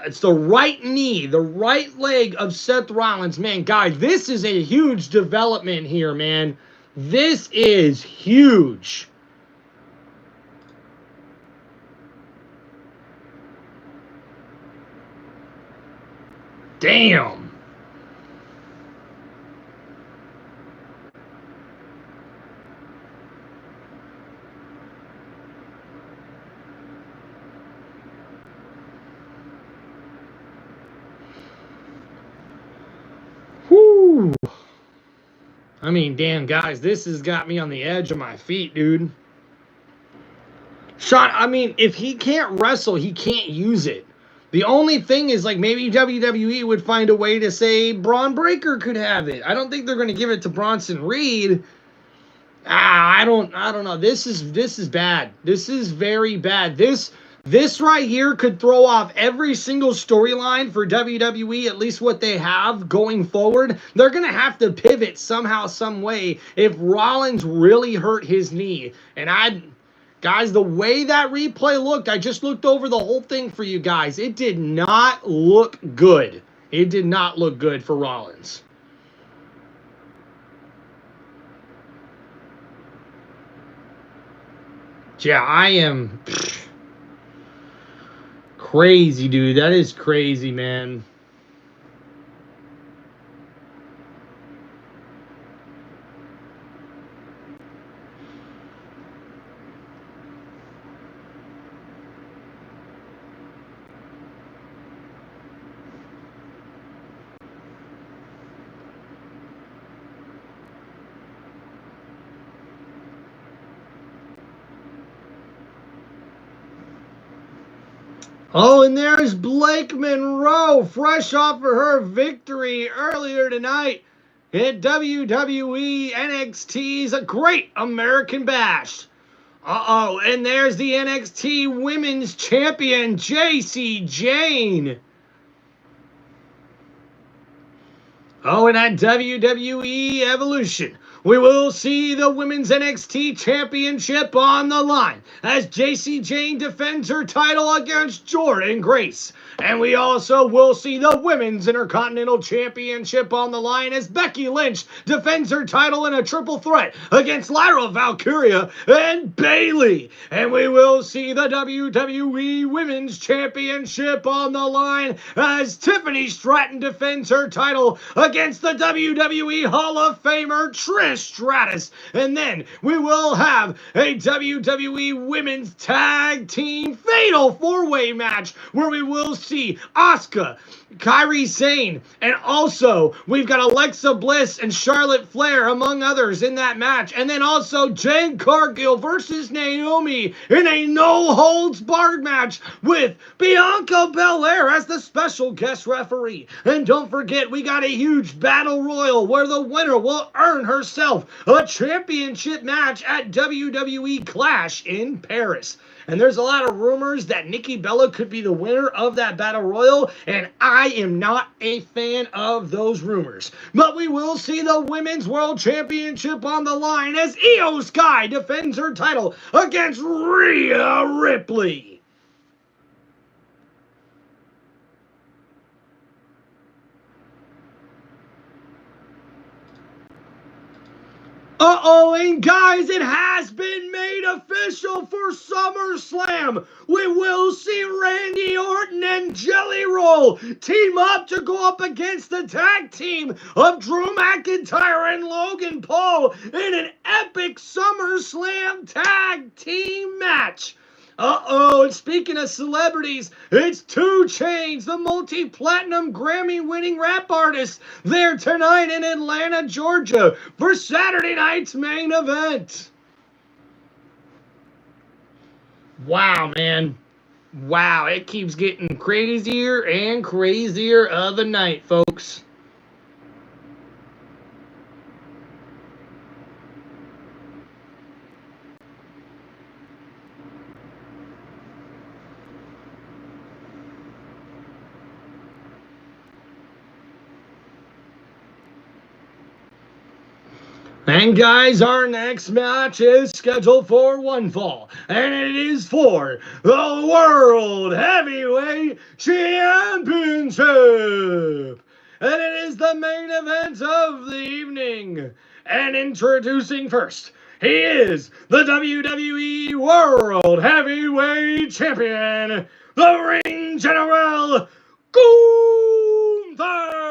it's the right knee, the right leg of Seth Rollins. Man, guys, this is a huge development here, man. This is huge. Damn. Whew. I mean, damn, guys, this has got me on the edge of my feet, dude. Sean, I mean, if he can't wrestle, he can't use it. The only thing is, like, maybe WWE would find a way to say Braun Breaker could have it. I don't think they're going to give it to Bronson Reed. I don't know. This is bad. This is very bad. This right here could throw off every single storyline for WWE, at least what they have going forward. They're going to have to pivot somehow, some way if Rollins really hurt his knee. And guys, the way that replay looked, I just looked over the whole thing for you guys. It did not look good. It did not look good for Rollins. Yeah, I am crazy, dude. That is crazy, man. Oh, and there's Blake Monroe, fresh off of her victory earlier tonight at WWE NXT's Great American Bash. Uh-oh, and there's the NXT Women's Champion, JC Jane. Oh, and at WWE Evolution, we will see the Women's NXT Championship on the line as JC Jane defends her title against Jordynne Grace. And we also will see the Women's Intercontinental Championship on the line as Becky Lynch defends her title in a triple threat against Lyra Valkyria and Bayley. And we will see the WWE Women's Championship on the line as Tiffany Stratton defends her title against the WWE Hall of Famer Trish Stratus. And then we will have a WWE Women's Tag Team Fatal 4-Way match where we will see Asuka, Kairi Sane, and also we've got Alexa Bliss and Charlotte Flair, among others, in that match. And then also Jade Cargill versus Naomi in a no-holds-barred match with Bianca Belair as the special guest referee. And don't forget, we got a huge battle royal where the winner will earn herself a championship match at WWE Clash in Paris. And there's a lot of rumors that Nikki Bella could be the winner of that battle royal, and I am not a fan of those rumors. But we will see the Women's World Championship on the line as Io Sky defends her title against Rhea Ripley. Uh-oh, and guys, it has been made official for SummerSlam. We will see Randy Orton and Jelly Roll team up to go up against the tag team of Drew McIntyre and Logan Paul in an epic SummerSlam tag team match. Uh-oh, and speaking of celebrities, it's 2 Chainz, the multi-platinum Grammy-winning rap artist, there tonight in Atlanta, Georgia, for Saturday night's main event. Wow, man. Wow, it keeps getting crazier and crazier of the night, folks. And guys, our next match is scheduled for one fall, and it is for the World Heavyweight Championship. And it is the main event of the evening. And introducing first, he is the WWE World Heavyweight Champion, the Ring General, Gunther.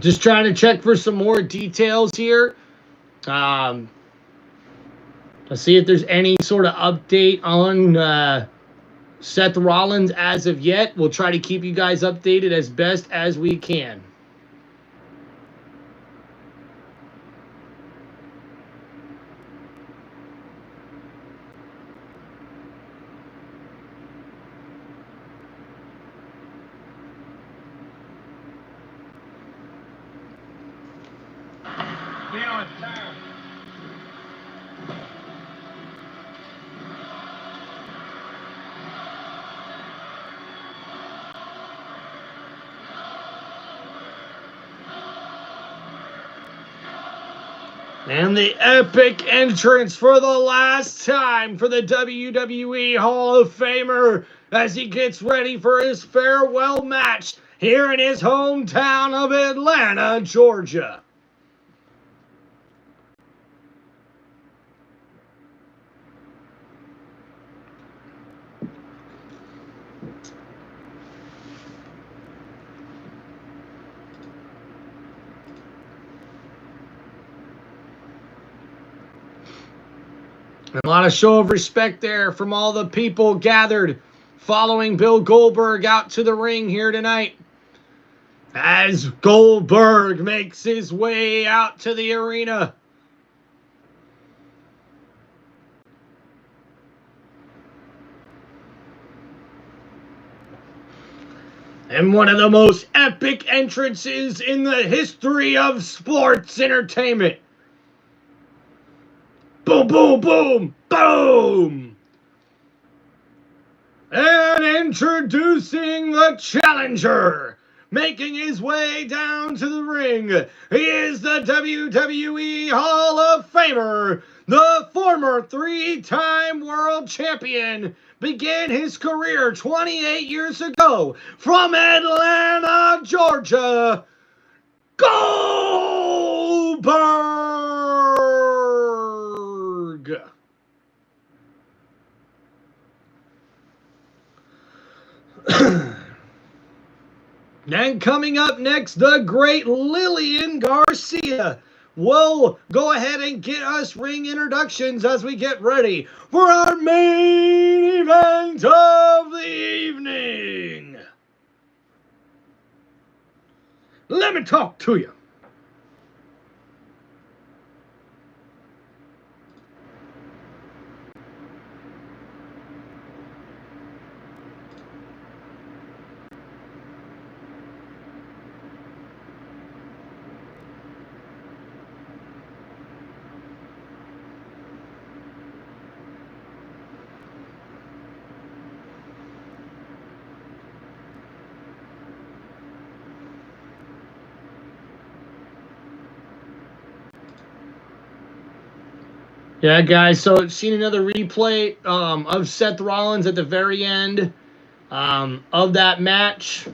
Just trying to check for some more details here. Let's see if there's any sort of update on Seth Rollins as of yet. We'll try to keep you guys updated as best as we can. And the epic entrance for the last time for the WWE Hall of Famer as he gets ready for his farewell match here in his hometown of Atlanta, Georgia. A lot of show of respect there from all the people gathered following Bill Goldberg out to the ring here tonight. As Goldberg makes his way out to the arena. And one of the most epic entrances in the history of sports entertainment. Boom, boom, boom, boom! And introducing the challenger making his way down to the ring. He is the WWE Hall of Famer, the former 3-time world champion. Began his career 28 years ago from Atlanta, Georgia. Goldberg. And coming up next, the great Lillian Garcia. We'll go ahead and get us ring introductions as we get ready for our main event of the evening. Let me talk to you. Yeah, guys, so seen another replay of Seth Rollins at the very end of that match.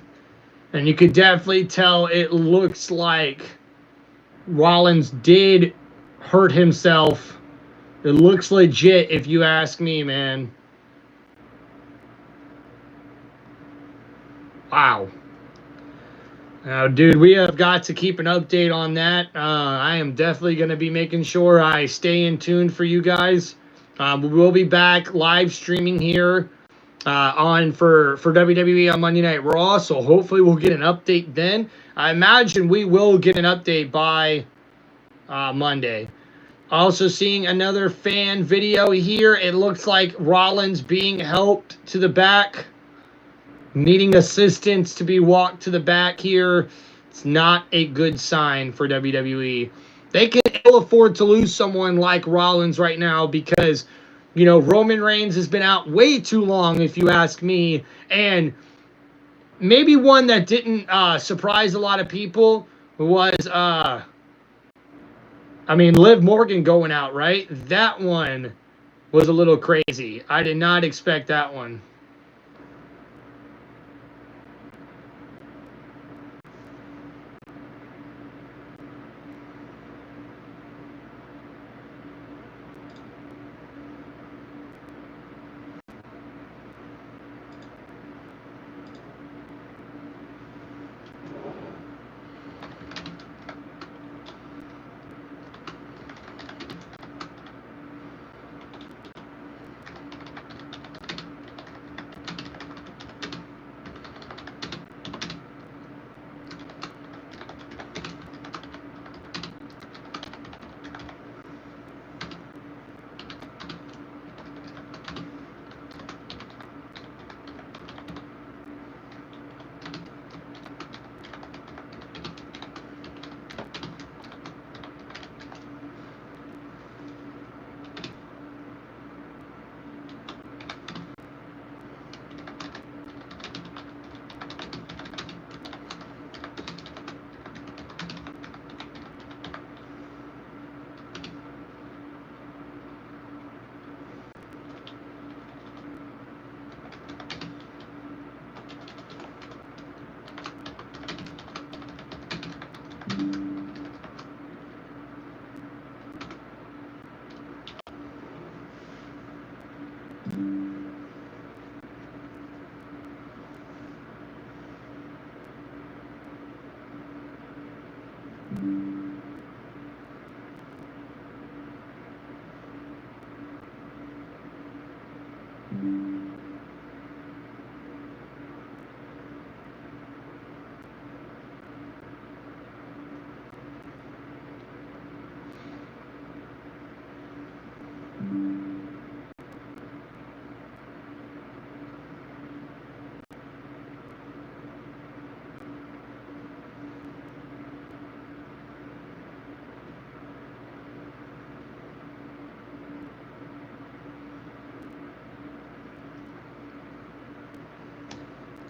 And you could definitely tell it looks like Rollins did hurt himself. It looks legit if you ask me, man. Wow. Now, dude, we have got to keep an update on that. I am definitely going to be making sure I stay in tune for you guys. We will be back live streaming here for WWE on Monday Night Raw, so hopefully we'll get an update then. I imagine we will get an update by Monday. Also seeing another fan video here. It looks like Rollins being helped to the back. Needing assistance to be walked to the back here. It's not a good sign for WWE. They can ill afford to lose someone like Rollins right now because, you know, Roman Reigns has been out way too long, if you ask me. And maybe one that didn't surprise a lot of people was, Liv Morgan going out, right? That one was a little crazy. I did not expect that one.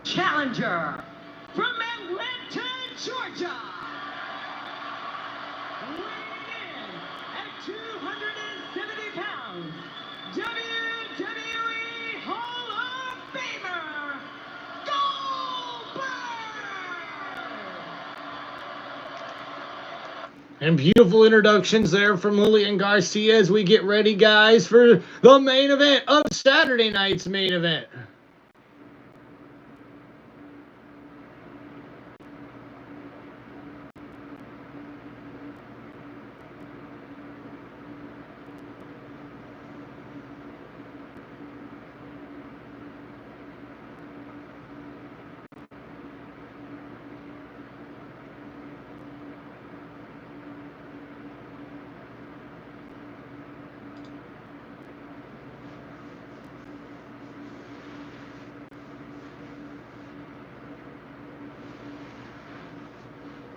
Challenger from Atlanta, Georgia. Weighing in at 270 pounds, WWE Hall of Famer, Goldberg! And beautiful introductions there from Lillian Garcia as we get ready, guys, for the main event of Saturday night's main event.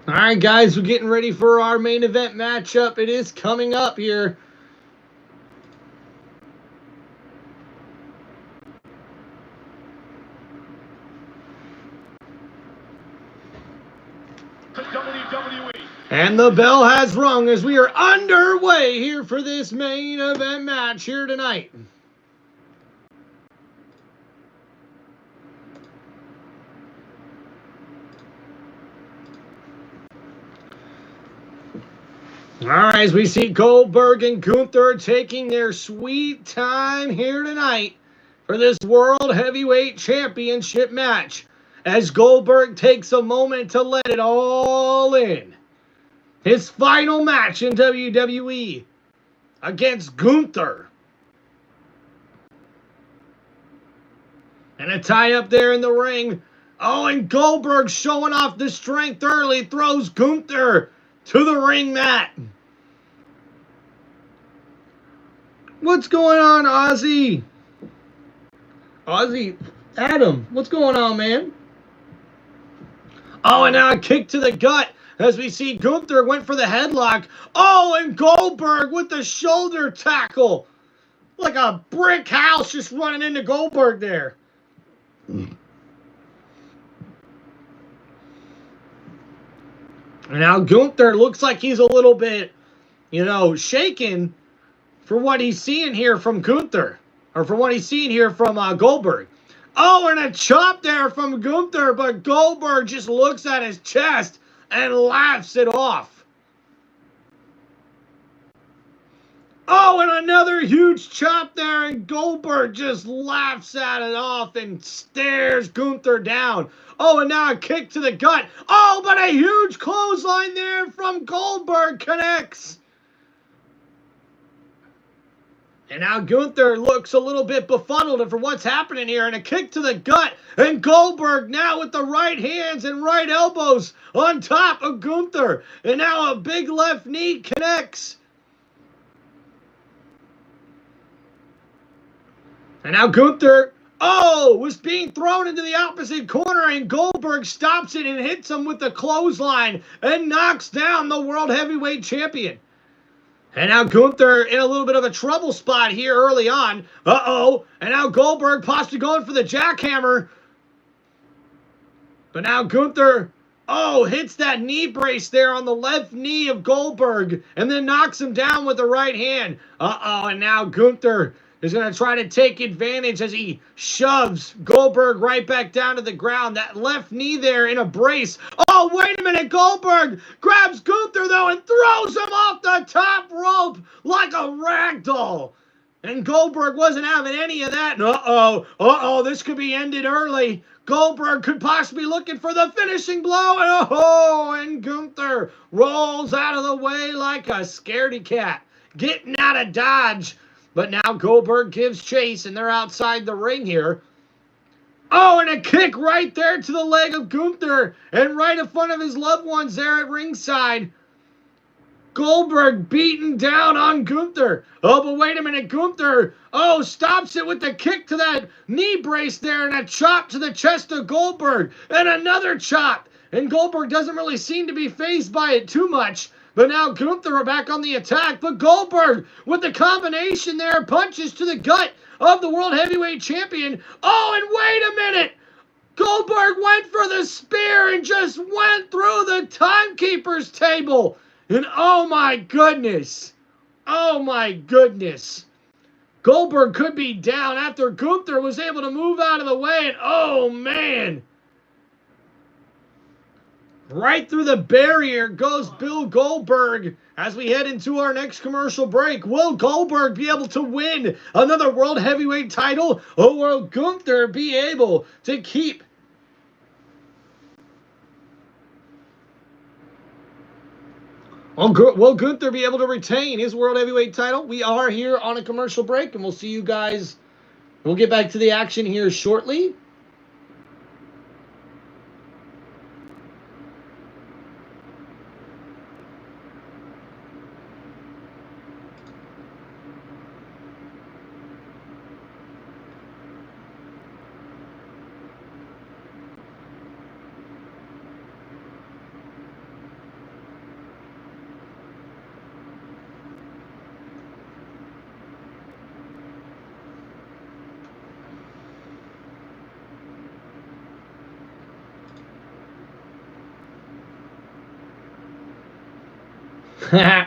All right, guys, we're getting ready for our main event matchup. It is coming up here. WWE. And the bell has rung as we are underway here for this main event match here tonight. All right, as we see Goldberg and Gunther taking their sweet time here tonight for this World Heavyweight Championship match, as Goldberg takes a moment to let it all in. His final match in WWE against Gunther. And a tie up there in the ring. Oh, and Goldberg showing off the strength early, throws Gunther to the ring mat. What's going on, Ozzy? Ozzy, Adam, what's going on, man? Oh, and now a kick to the gut as we see Gunther went for the headlock. Oh, and Goldberg with the shoulder tackle. Like a brick house just running into Goldberg there. And now Gunther looks like he's a little bit, shaken for what he's seeing here from Gunther. Or for what he's seeing here from Goldberg. Oh, and a chop there from Gunther, but Goldberg just looks at his chest and laughs it off. Oh, and another huge chop there, and Goldberg just laughs at it off and stares Gunther down. Oh, and now a kick to the gut. Oh, but a huge clothesline there from Goldberg connects. And now Gunther looks a little bit befuddled for what's happening here. And a kick to the gut. And Goldberg now with the right hands and right elbows on top of Gunther. And now a big left knee connects. And now Gunther, was being thrown into the opposite corner. And Goldberg stops it and hits him with the clothesline. And knocks down the World Heavyweight Champion. And now Gunther in a little bit of a trouble spot here early on. And now Goldberg possibly going for the jackhammer. But now Gunther, hits that knee brace there on the left knee of Goldberg. And then knocks him down with the right hand. And now Gunther is going to try to take advantage as he shoves Goldberg right back down to the ground. That left knee there in a brace. Oh, wait a minute. Goldberg grabs Gunther, though, and throws him off the top rope like a rag doll. And Goldberg wasn't having any of that. This could be ended early. Goldberg could possibly be looking for the finishing blow. And Gunther rolls out of the way like a scaredy cat, getting out of dodge. But now Goldberg gives chase, and they're outside the ring here. Oh, and a kick right there to the leg of Gunther, and right in front of his loved ones there at ringside. Goldberg beating down on Gunther. Oh, but wait a minute, Gunther, stops it with the kick to that knee brace there, and a chop to the chest of Goldberg, and another chop. And Goldberg doesn't really seem to be fazed by it too much. But now Gunther are back on the attack. But Goldberg with the combination there, punches to the gut of the World Heavyweight Champion. Oh, and wait a minute. Goldberg went for the spear and just went through the timekeeper's table. And oh my goodness. Oh my goodness. Goldberg could be down after Gunther was able to move out of the way. And oh man. Right through the barrier goes Bill Goldberg as we head into our next commercial break. Will Goldberg be able to win another World Heavyweight title, or will Gunther be able to keep will Gunther be able to retain his World Heavyweight title? We are here on a commercial break, and we'll see you guys. We'll get back to the action here shortly.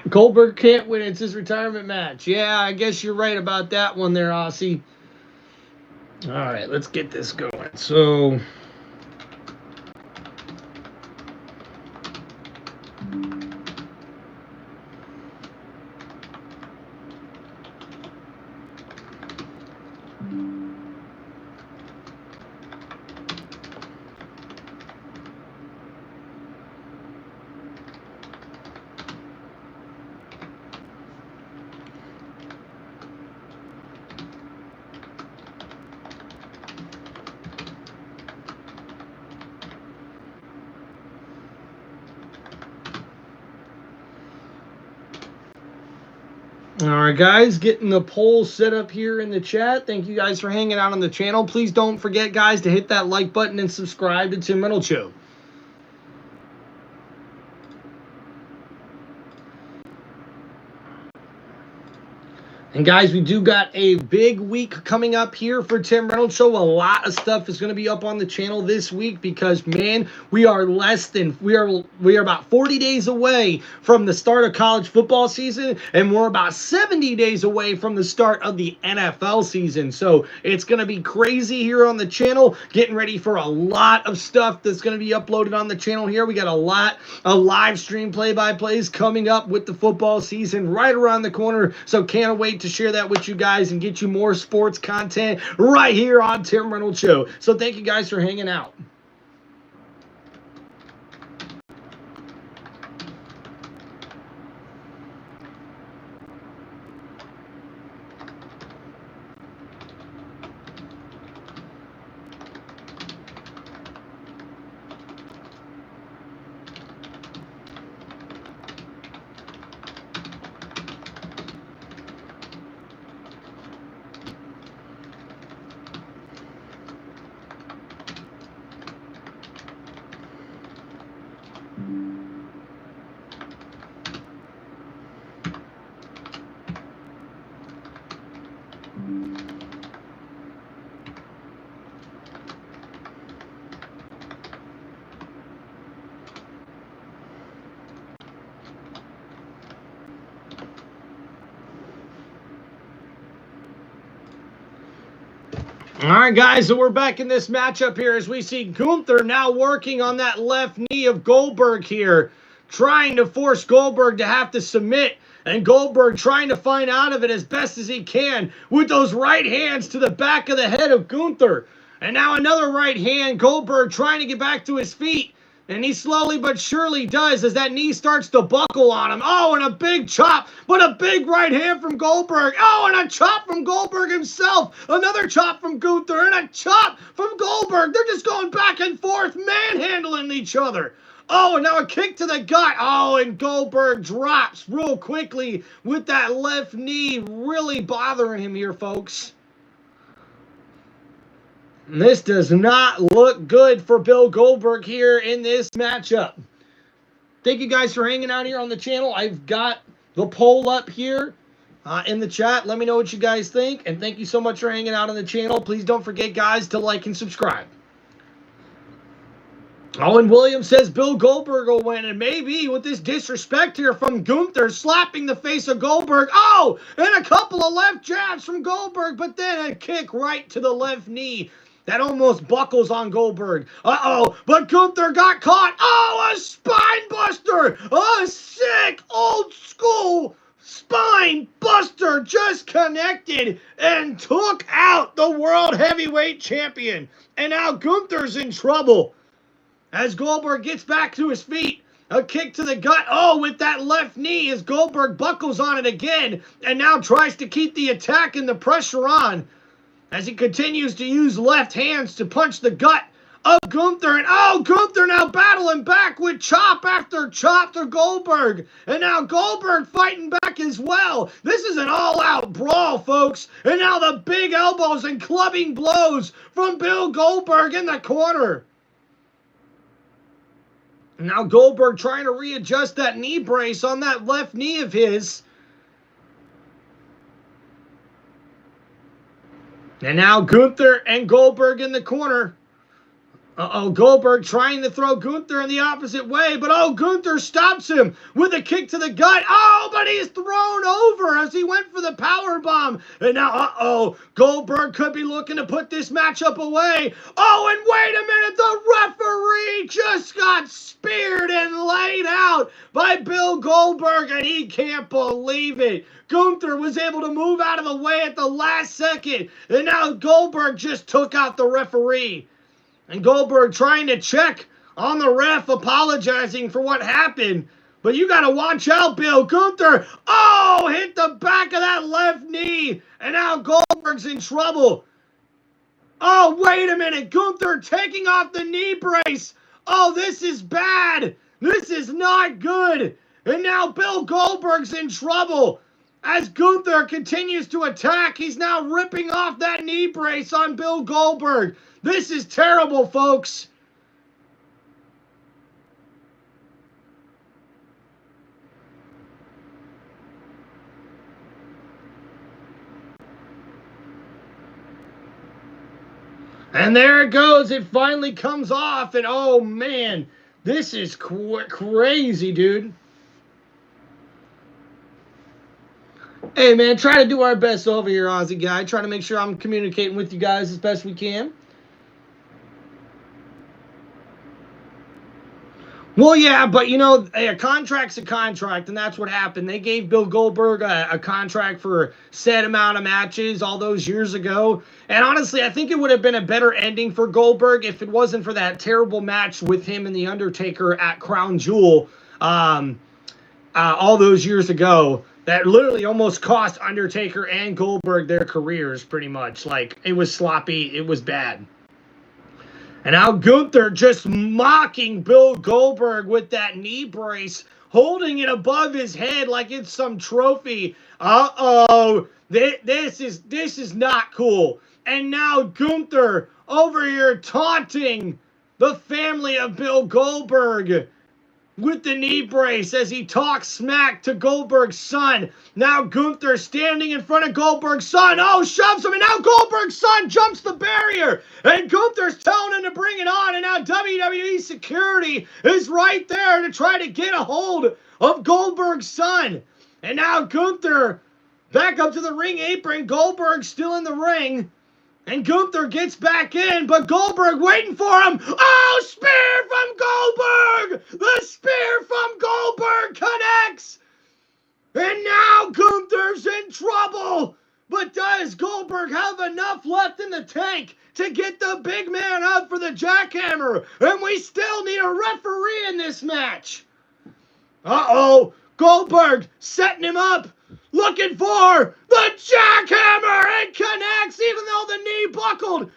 Goldberg can't win. It's his retirement match. Yeah, I guess you're right about that one there, Aussie. All right, let's get this going. So... all right, guys, getting the poll set up here in the chat. Thank you guys for hanging out on the channel. Please don't forget, guys, to hit that like button and subscribe to Tim Reynolds Show. And guys, we do got a big week coming up here for Tim Reynolds Show. A lot of stuff is going to be up on the channel this week because, man, we are about 40 days away from the start of college football season, and we're about 70 days away from the start of the NFL season. So it's going to be crazy here on the channel. Getting ready for a lot of stuff that's going to be uploaded on the channel here. We got a lot of live stream play-by-plays coming up with the football season right around the corner. So can't wait to share that with you guys and get you more sports content right here on Tim Reynolds Show. So thank you guys for hanging out. All right, guys, so we're back in this matchup here as we see Gunther now working on that left knee of Goldberg here, trying to force Goldberg to have to submit, and Goldberg trying to find out of it as best as he can with those right hands to the back of the head of Gunther. And now another right hand, Goldberg trying to get back to his feet. And he slowly but surely does as that knee starts to buckle on him. Oh, and a big chop, but a big right hand from Goldberg. Oh, and a chop from Goldberg himself. Another chop from Gunther and a chop from Goldberg. They're just going back and forth, manhandling each other. Oh, and now a kick to the gut. Oh, and Goldberg drops real quickly with that left knee really bothering him here, folks. This does not look good for Bill Goldberg here in this matchup. Thank you guys for hanging out here on the channel. I've got the poll up here in the chat. Let me know what you guys think. And thank you so much for hanging out on the channel. Please don't forget, guys, to like and subscribe. Owen Williams says Bill Goldberg will win, and maybe with this disrespect here from Gunther slapping the face of Goldberg. Oh, and a couple of left jabs from Goldberg, but then a kick right to the left knee that almost buckles on Goldberg. Uh-oh, but Gunther got caught. Oh, a spine buster! A sick, old school spine buster just connected and took out the World Heavyweight Champion. And now Gunther's in trouble. As Goldberg gets back to his feet, a kick to the gut. Oh, with that left knee as Goldberg buckles on it again and now tries to keep the attack and the pressure on as he continues to use left hands to punch the gut of Gunther. And oh, Gunther now battling back with chop after chop to Goldberg. And now Goldberg fighting back as well. This is an all-out brawl, folks. And now the big elbows and clubbing blows from Bill Goldberg in the corner. Now Goldberg trying to readjust that knee brace on that left knee of his. And now Gunther and Goldberg in the corner. Uh-oh, Goldberg trying to throw Gunther in the opposite way, but oh, Gunther stops him with a kick to the gut. Oh, but he's thrown over as he went for the powerbomb. And now, uh-oh, Goldberg could be looking to put this matchup away. Oh, and wait a minute, the referee just got speared and laid out by Bill Goldberg, and he can't believe it. Gunther was able to move out of the way at the last second, and now Goldberg just took out the referee. And Goldberg trying to check on the ref, apologizing for what happened. But you got to watch out, Bill. Gunther, oh, hit the back of that left knee. And now Goldberg's in trouble. Oh, wait a minute. Gunther taking off the knee brace. Oh, this is bad. This is not good. And now Bill Goldberg's in trouble. As Gunther continues to attack, he's now ripping off that knee brace on Bill Goldberg. This is terrible, folks. And there it goes. It finally comes off. And oh, man, this is crazy, dude. Hey, man, try to do our best over here, Aussie guy. Try to make sure I'm communicating with you guys as best we can. Well, yeah, but, you know, a contract's a contract, and that's what happened. They gave Bill Goldberg a contract for a set amount of matches all those years ago. And honestly, I think it would have been a better ending for Goldberg if it wasn't for that terrible match with him and The Undertaker at Crown Jewel all those years ago. That literally almost cost Undertaker and Goldberg their careers, pretty much. Like, it was sloppy. It was bad. And now Gunther just mocking Bill Goldberg with that knee brace, holding it above his head like it's some trophy. Uh-oh. This is not cool. And now Gunther over here taunting the family of Bill Goldberg with the knee brace as he talks smack to Goldberg's son. Now Gunther standing in front of Goldberg's son. Oh, shoves him, and now Goldberg's son jumps the barrier. And Gunther's telling him to bring it on, and now WWE security is right there to try to get a hold of Goldberg's son. And now Gunther back up to the ring apron. Goldberg's still in the ring. And Gunther gets back in, but Goldberg waiting for him. Oh, spear from Goldberg! The spear from Goldberg connects! And now Gunther's in trouble. But does Goldberg have enough left in the tank to get the big man up for the jackhammer? And we still need a referee in this match. Uh-oh, Goldberg setting him up. Looking for the jackhammer. It connects even though the knee buckled.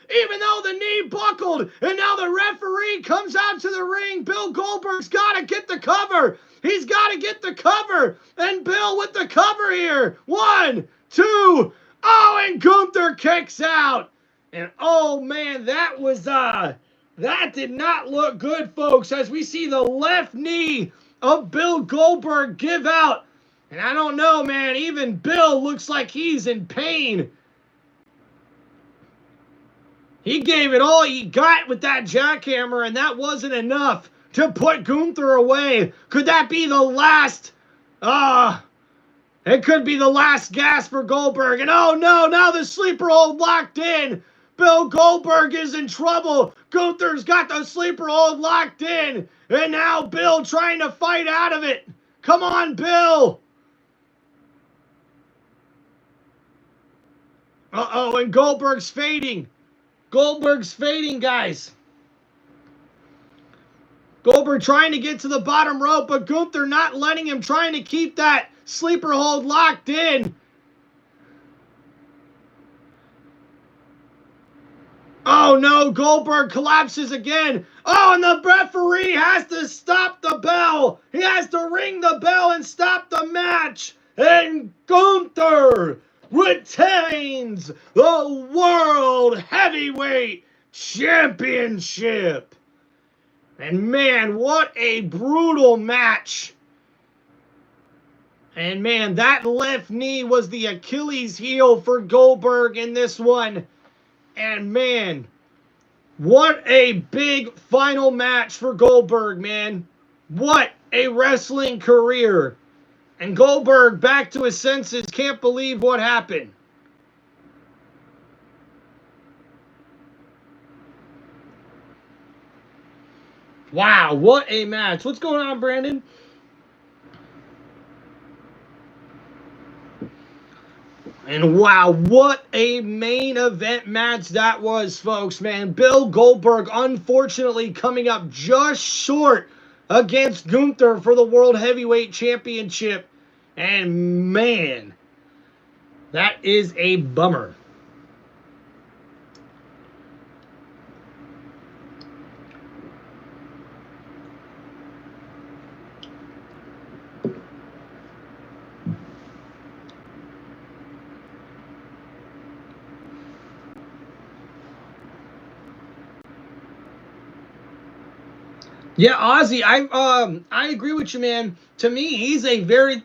And now the referee comes out to the ring. Bill Goldberg's got to get the cover. He's got to get the cover. And Bill with the cover here. 1, 2. Oh, and Gunther kicks out. And oh, man, that did not look good, folks, as we see the left knee of Bill Goldberg give out. And I don't know, man, even Bill looks like he's in pain. He gave it all he got with that jackhammer, and that wasn't enough to put Gunther away. Could that be the last? It could be the last gasp for Goldberg. And oh no, now the sleeper hold locked in. Bill Goldberg is in trouble. Gunther's got the sleeper hold locked in. And now Bill trying to fight out of it. Come on, Bill. Uh-oh, and Goldberg's fading. Goldberg's fading, guys. Goldberg trying to get to the bottom rope, but Gunther not letting him, trying to keep that sleeper hold locked in. Oh no, Goldberg collapses again. Oh, and the referee has to stop the bell. He has to ring the bell and stop the match. And Gunther retains the World Heavyweight Championship. And man, what a brutal match. And man, that left knee was the Achilles heel for Goldberg in this one. And man, what a big final match for Goldberg, man. What a wrestling career. And Goldberg back to his senses, can't believe what happened. Wow, what a match. What's going on, Brandon? And wow, what a main event match that was, folks, man. Bill Goldberg, unfortunately, coming up just short against Gunther for the World Heavyweight Championship. And man, that is a bummer. Yeah, Ozzy, I agree with you, man. To me, he's a very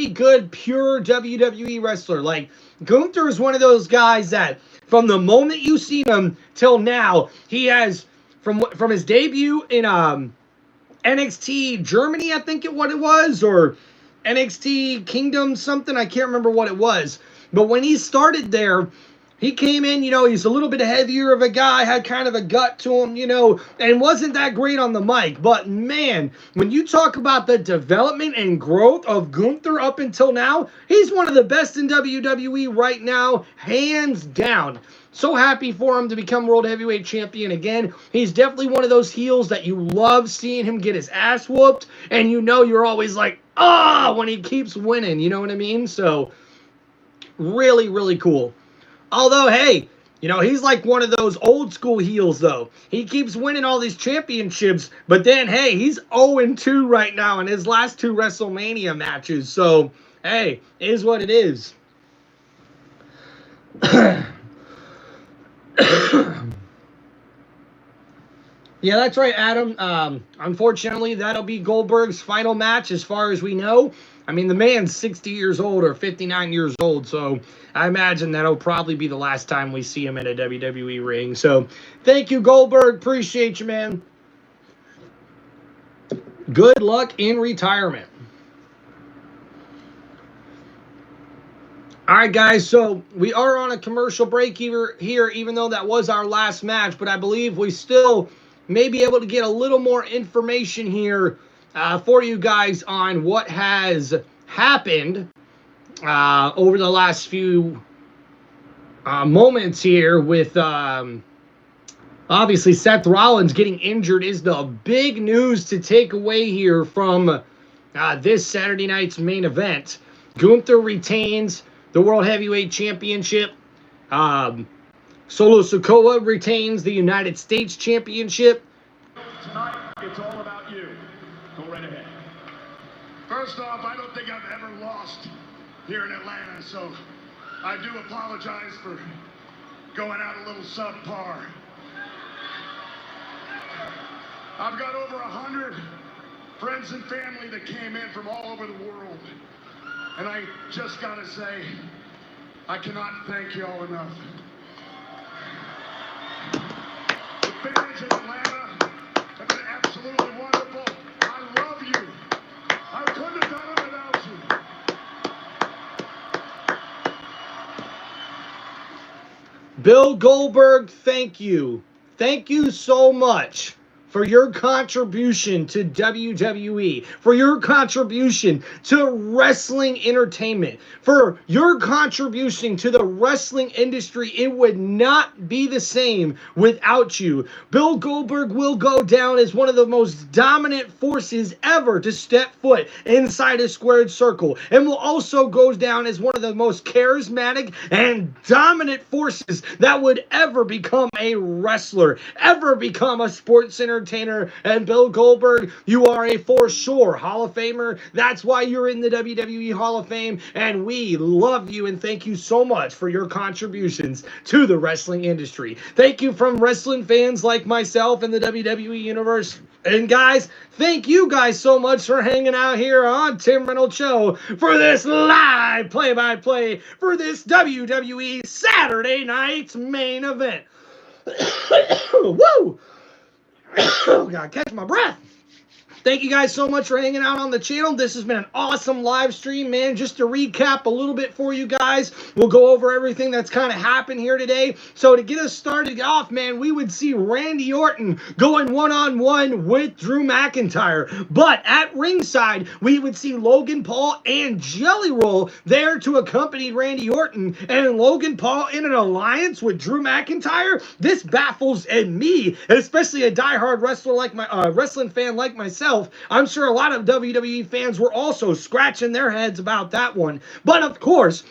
good pure WWE wrestler. Like, Gunther is one of those guys that from the moment you seen him till now, he has from his debut in NXT Germany, I think what it was, or NXT Kingdom something, I can't remember what it was. But when he started there, he came in, he's a little bit heavier of a guy, had kind of a gut to him, and wasn't that great on the mic. But man, when you talk about the development and growth of Gunther up until now, he's one of the best in WWE right now, hands down. So happy for him to become World Heavyweight Champion again. He's definitely one of those heels that you love seeing him get his ass whooped, and you're always like, when he keeps winning, you know what I mean? So, really, really cool. Although, hey, he's like one of those old school heels, though. He keeps winning all these championships, but then, hey, he's 0-2 right now in his last 2 WrestleMania matches. So, hey, it is what it is. Yeah, that's right, Adam. Unfortunately, that'll be Goldberg's final match as far as we know. I mean, the man's 60 years old or 59 years old, so I imagine that'll probably be the last time we see him in a WWE ring. So, thank you, Goldberg. Appreciate you, man. Good luck in retirement. All right, guys, so we are on a commercial break here, even though that was our last match, but I believe we still may be able to get a little more information here for you guys on what has happened over the last few moments here with obviously Seth Rollins getting injured is the big news to take away here from this Saturday night's main event. Gunther retains the World Heavyweight Championship. Solo Sikoa retains the United States Championship. Tonight, it's all about you. Go right ahead. First off, I don't think I've ever lost here in Atlanta, so I do apologize for going out a little subpar. I've got over 100 friends and family that came in from all over the world, and I just gotta say, I cannot thank y'all enough. Bill Goldberg, thank you. Thank you so much for your contribution to WWE, for your contribution to wrestling entertainment, for your contribution to the wrestling industry. It would not be the same without you. Bill Goldberg will go down as one of the most dominant forces ever to step foot inside a squared circle, and will also go down as one of the most charismatic and dominant forces that would ever become a wrestler, ever become a sports entertainer. And Bill Goldberg, you are a for sure Hall of Famer. That's why you're in the WWE Hall of Fame, and we love you and thank you so much for your contributions to the wrestling industry. Thank you from wrestling fans like myself in the WWE universe. And guys, thank you guys so much for hanging out here on Tim Reynolds Show for this live play-by-play for this WWE Saturday night's main event. Woo! Oh, gotta catch my breath. Thank you guys so much for hanging out on the channel. This has been an awesome live stream, man. Just to recap a little bit for you guys, we'll go over everything that's kind of happened here today. So to get us started off, man, we would see Randy Orton going one-on-one with Drew McIntyre. But at ringside, we would see Logan Paul and Jelly Roll there to accompany Randy Orton. And Logan Paul in an alliance with Drew McIntyre? This baffles me, especially a diehard wrestler like wrestling fan like myself. I'm sure a lot of WWE fans were also scratching their heads about that one. But of course,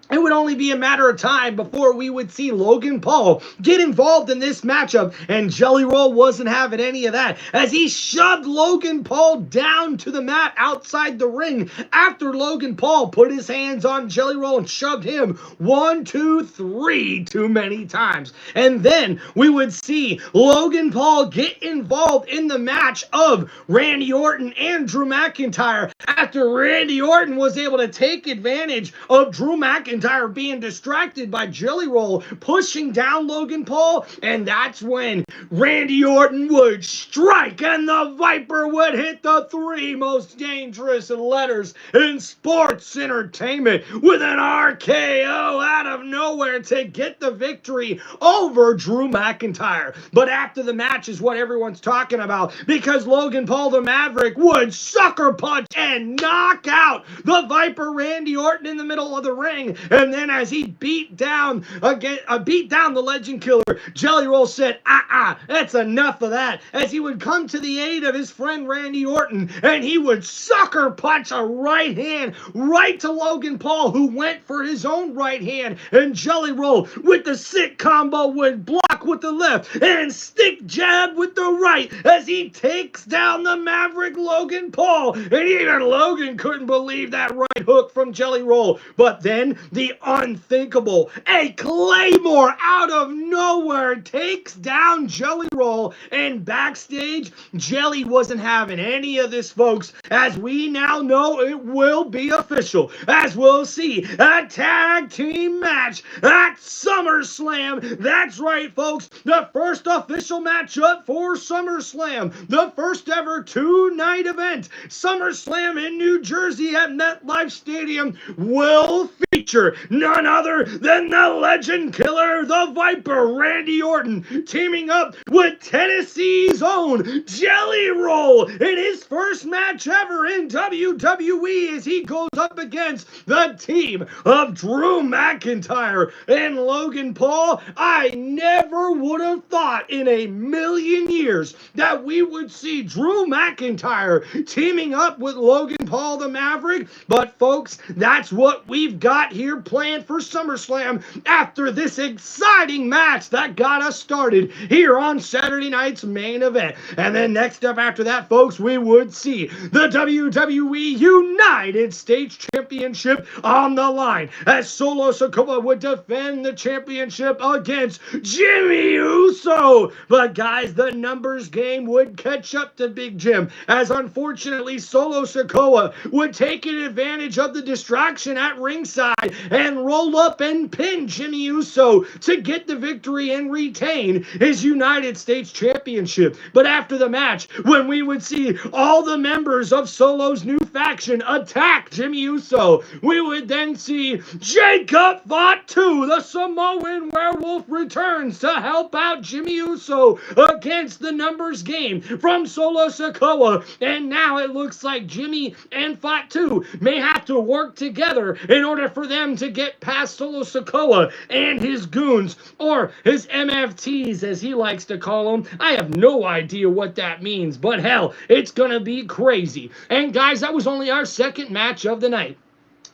it would only be a matter of time before we would see Logan Paul get involved in this matchup, and Jelly Roll wasn't having any of that as he shoved Logan Paul down to the mat outside the ring after Logan Paul put his hands on Jelly Roll and shoved him 1, 2, 3 too many times. And then we would see Logan Paul get involved in the match of Randy Orton and Drew McIntyre after Randy Orton was able to take advantage of Drew McIntyre being distracted by Jelly Roll pushing down Logan Paul, and that's when Randy Orton would strike and the Viper would hit the 3 most dangerous letters in sports entertainment with an RKO out of nowhere to get the victory over Drew McIntyre. But after the match is what everyone's talking about, because Logan Paul the Maverick would sucker punch and knock out the Viper Randy Orton in the middle of the ring. And then as he beat down the Legend Killer, Jelly Roll said, that's enough of that, as he would come to the aid of his friend Randy Orton, and he would sucker punch a right hand right to Logan Paul, who went for his own right hand, and Jelly Roll with the sick combo would block with the left and stick jab with the right as he takes down the Maverick Logan Paul. And even Logan couldn't believe that right hook from Jelly Roll. But then the unthinkable, a Claymore out of nowhere takes down Jelly Roll, and backstage, Jelly wasn't having any of this, folks, as we now know it will be official, as we'll see a tag team match at SummerSlam. That's right, folks, the first official matchup for SummerSlam, the first ever 2-night event. SummerSlam in New Jersey at MetLife Stadium will feature none other than the Legend Killer, the Viper, Randy Orton, teaming up with Tennessee's own Jelly Roll in his first match ever in WWE, as he goes up against the team of Drew McIntyre and Logan Paul. I never would have thought in a million years that we would see Drew McIntyre teaming up with Logan Paul the Maverick, but folks, that's what we've got here planned for SummerSlam after this exciting match that got us started here on Saturday night's main event. And then next up after that, folks, we would see the WWE United States Championship on the line, as Solo Sikoa would defend the championship against Jimmy Uso. But guys, the numbers game would catch up to Big Jim, as unfortunately Solo Sikoa would take advantage of the distraction at ringside outside and roll up and pin Jimmy Uso to get the victory and retain his United States Championship. But after the match, when we would see all the members of Solo's new faction attack Jimmy Uso, we would then see Jacob Fatu, the Samoan werewolf, returns to help out Jimmy Uso against the numbers game from Solo Sikoa. And now it looks like Jimmy and Fatu may have to work together in order for them to get past Solo Sikoa and his goons, or his MFTs as he likes to call them. I have no idea what that means, but hell, it's gonna be crazy. And guys, that was only our second match of the night.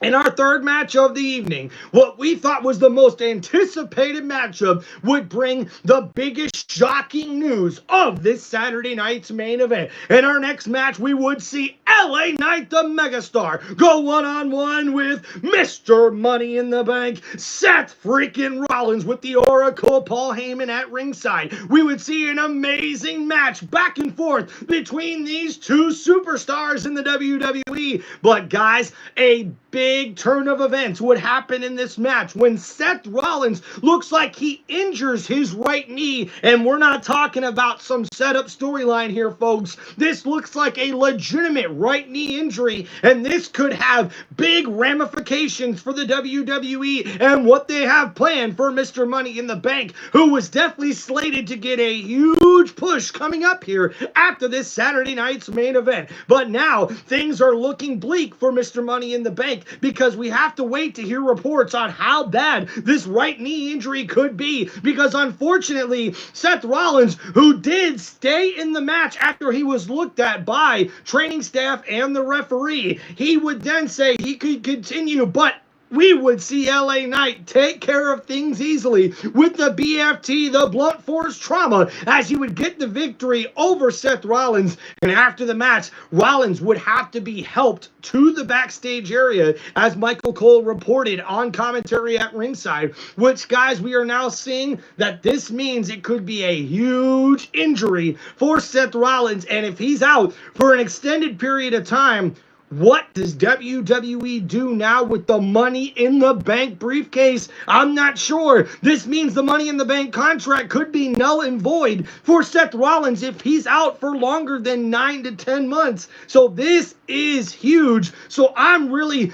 In our third match of the evening, what we thought was the most anticipated matchup would bring the biggest shocking news of this Saturday night's main event. In our next match, we would see LA Knight, the megastar, go one-on-one with Mr. Money in the Bank, Seth freaking Rollins, with the Oracle, Paul Heyman at ringside. We would see an amazing match back and forth between these two superstars in the WWE. But guys, a big turn of events would happen in this match when Seth Rollins looks like he injures his right knee, and we're not talking about some setup storyline here, folks. This looks like a legitimate right knee injury, and this could have big ramifications for the WWE and what they have planned for Mr. Money in the Bank, who was definitely slated to get a huge push coming up here after this Saturday night's main event. But now things are looking bleak for Mr. Money in the Bank, because we have to wait to hear reports on how bad this right knee injury could be, because unfortunately Seth Rollins, who did stay in the match after he was looked at by training staff and the referee, he would then say he could continue, but we would see LA Knight take care of things easily with the BFT, the blunt force trauma, as he would get the victory over Seth Rollins. And after the match, Rollins would have to be helped to the backstage area, as Michael Cole reported on commentary at ringside, which, guys, we are now seeing that this means it could be a huge injury for Seth Rollins. And if he's out for an extended period of time, what does WWE do now with the Money in the Bank briefcase? I'm not sure. This means the Money in the Bank contract could be null and void for Seth Rollins if he's out for longer than 9 to 10 months. So this is huge. So I'm really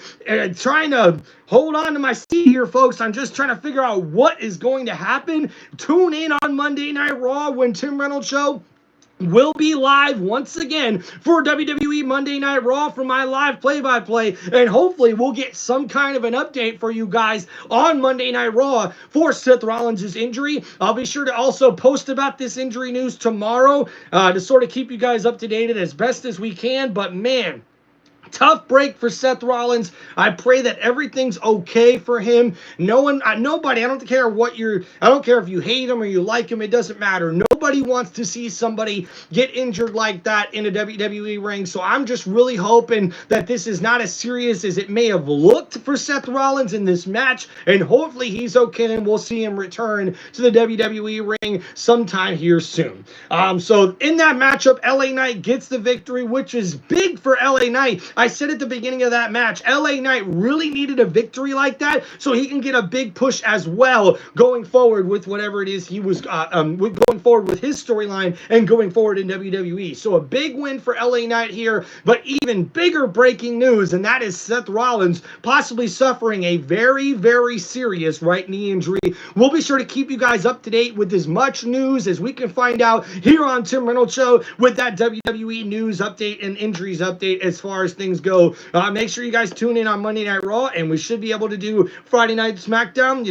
trying to hold on to my seat here, folks. I'm just trying to figure out what is going to happen. Tune in on Monday Night Raw when Tim Reynolds Show will be live once again for WWE Monday Night Raw for my live play-by-play, and hopefully we'll get some kind of an update for you guys on Monday Night Raw for Seth Rollins' injury. I'll be sure to also post about this injury news tomorrow to sort of keep you guys up to date as best as we can. But man, tough break for Seth Rollins. I pray that everything's okay for him. Nobody, I don't care if you hate him or you like him, it doesn't matter. Nobody wants to see somebody get injured like that in a WWE ring. So I'm just really hoping that this is not as serious as it may have looked for Seth Rollins in this match. And hopefully he's okay and we'll see him return to the WWE ring sometime here soon. So in that matchup, LA Knight gets the victory, which is big for LA Knight. I said at the beginning of that match, LA Knight really needed a victory like that so he can get a big push as well going forward with whatever it is he was going forward with his storyline and going forward in WWE. So a big win for LA Knight here, but even bigger breaking news, and that is Seth Rollins possibly suffering a very, very serious right knee injury. We'll be sure to keep you guys up to date with as much news as we can find out here on Tim Reynolds Show with that WWE news update and injuries update as far as things go. Make sure you guys tune in on Monday Night Raw, and we should be able to do Friday Night SmackDown,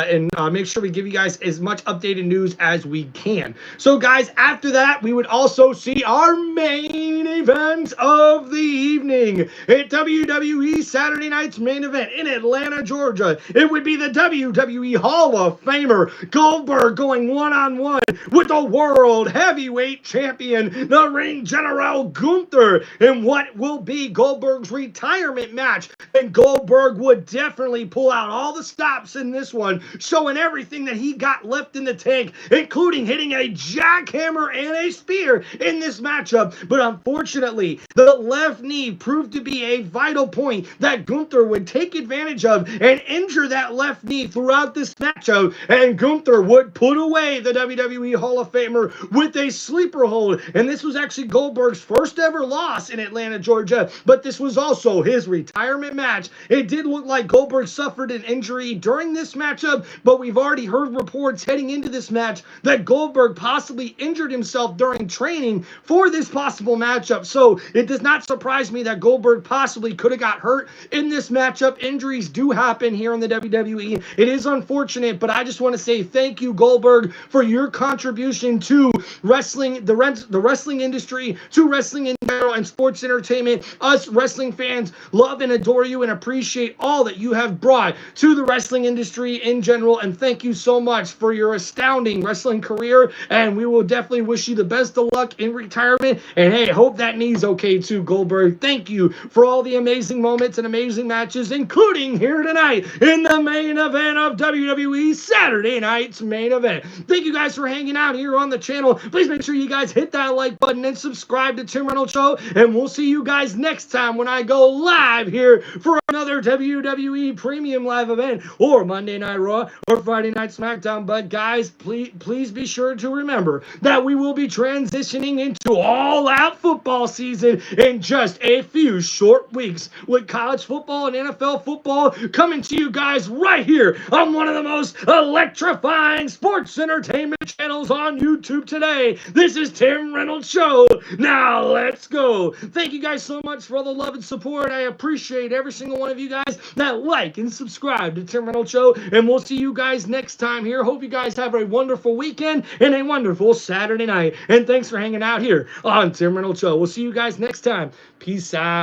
and make sure we give you guys as much updated news as we can. So guys, after that, we would also see our main event of the evening at WWE Saturday night's main event in Atlanta, Georgia. It would be the WWE Hall of Famer Goldberg going one-on-one with the World Heavyweight Champion, the Ring General Gunther, in what will be Goldberg's retirement match. And Goldberg would definitely pull out all the stops in this one, showing everything that he got left in the tank, including hitting a jackhammer and a spear in this matchup. But unfortunately, unfortunately, the left knee proved to be a vital point that Gunther would take advantage of and injure that left knee throughout this matchup, and Gunther would put away the WWE Hall of Famer with a sleeper hold. And this was actually Goldberg's first ever loss in Atlanta, Georgia, but this was also his retirement match. It did look like Goldberg suffered an injury during this matchup, but we've already heard reports heading into this match that Goldberg possibly injured himself during training for this possible matchup. So it does not surprise me that Goldberg possibly could have got hurt in this matchup. Injuries do happen here in the WWE. It is unfortunate, but I just want to say thank you, Goldberg, for your contribution to wrestling, the wrestling industry, to wrestling in general and sports entertainment. Us wrestling fans love and adore you and appreciate all that you have brought to the wrestling industry in general. And thank you so much for your astounding wrestling career. And we will definitely wish you the best of luck in retirement. And hey, hope that knee's okay too, Goldberg. Thank you for all the amazing moments and amazing matches, including here tonight in the main event of WWE Saturday Night's Main Event. Thank you guys for hanging out here on the channel. Please make sure you guys hit that like button and subscribe to Tim Reynolds Show. And we'll see you guys next time when I go live here for another WWE Premium Live event, or Monday Night Raw, or Friday Night SmackDown. But guys, please be sure to remember that we will be transitioning into all-out football season in just a few short weeks, with college football and NFL football coming to you guys right here on one of the most electrifying sports entertainment channels on YouTube today. This is Tim Reynolds Show. Now let's go. Thank you guys so much for all the love and support. I appreciate every single one of you guys that like and subscribe to Tim Reynolds Show, and we'll see you guys next time here. Hope you guys have a wonderful weekend and a wonderful Saturday night, and thanks for hanging out here on Tim Reynolds Show. We'll see you guys next time. Peace out.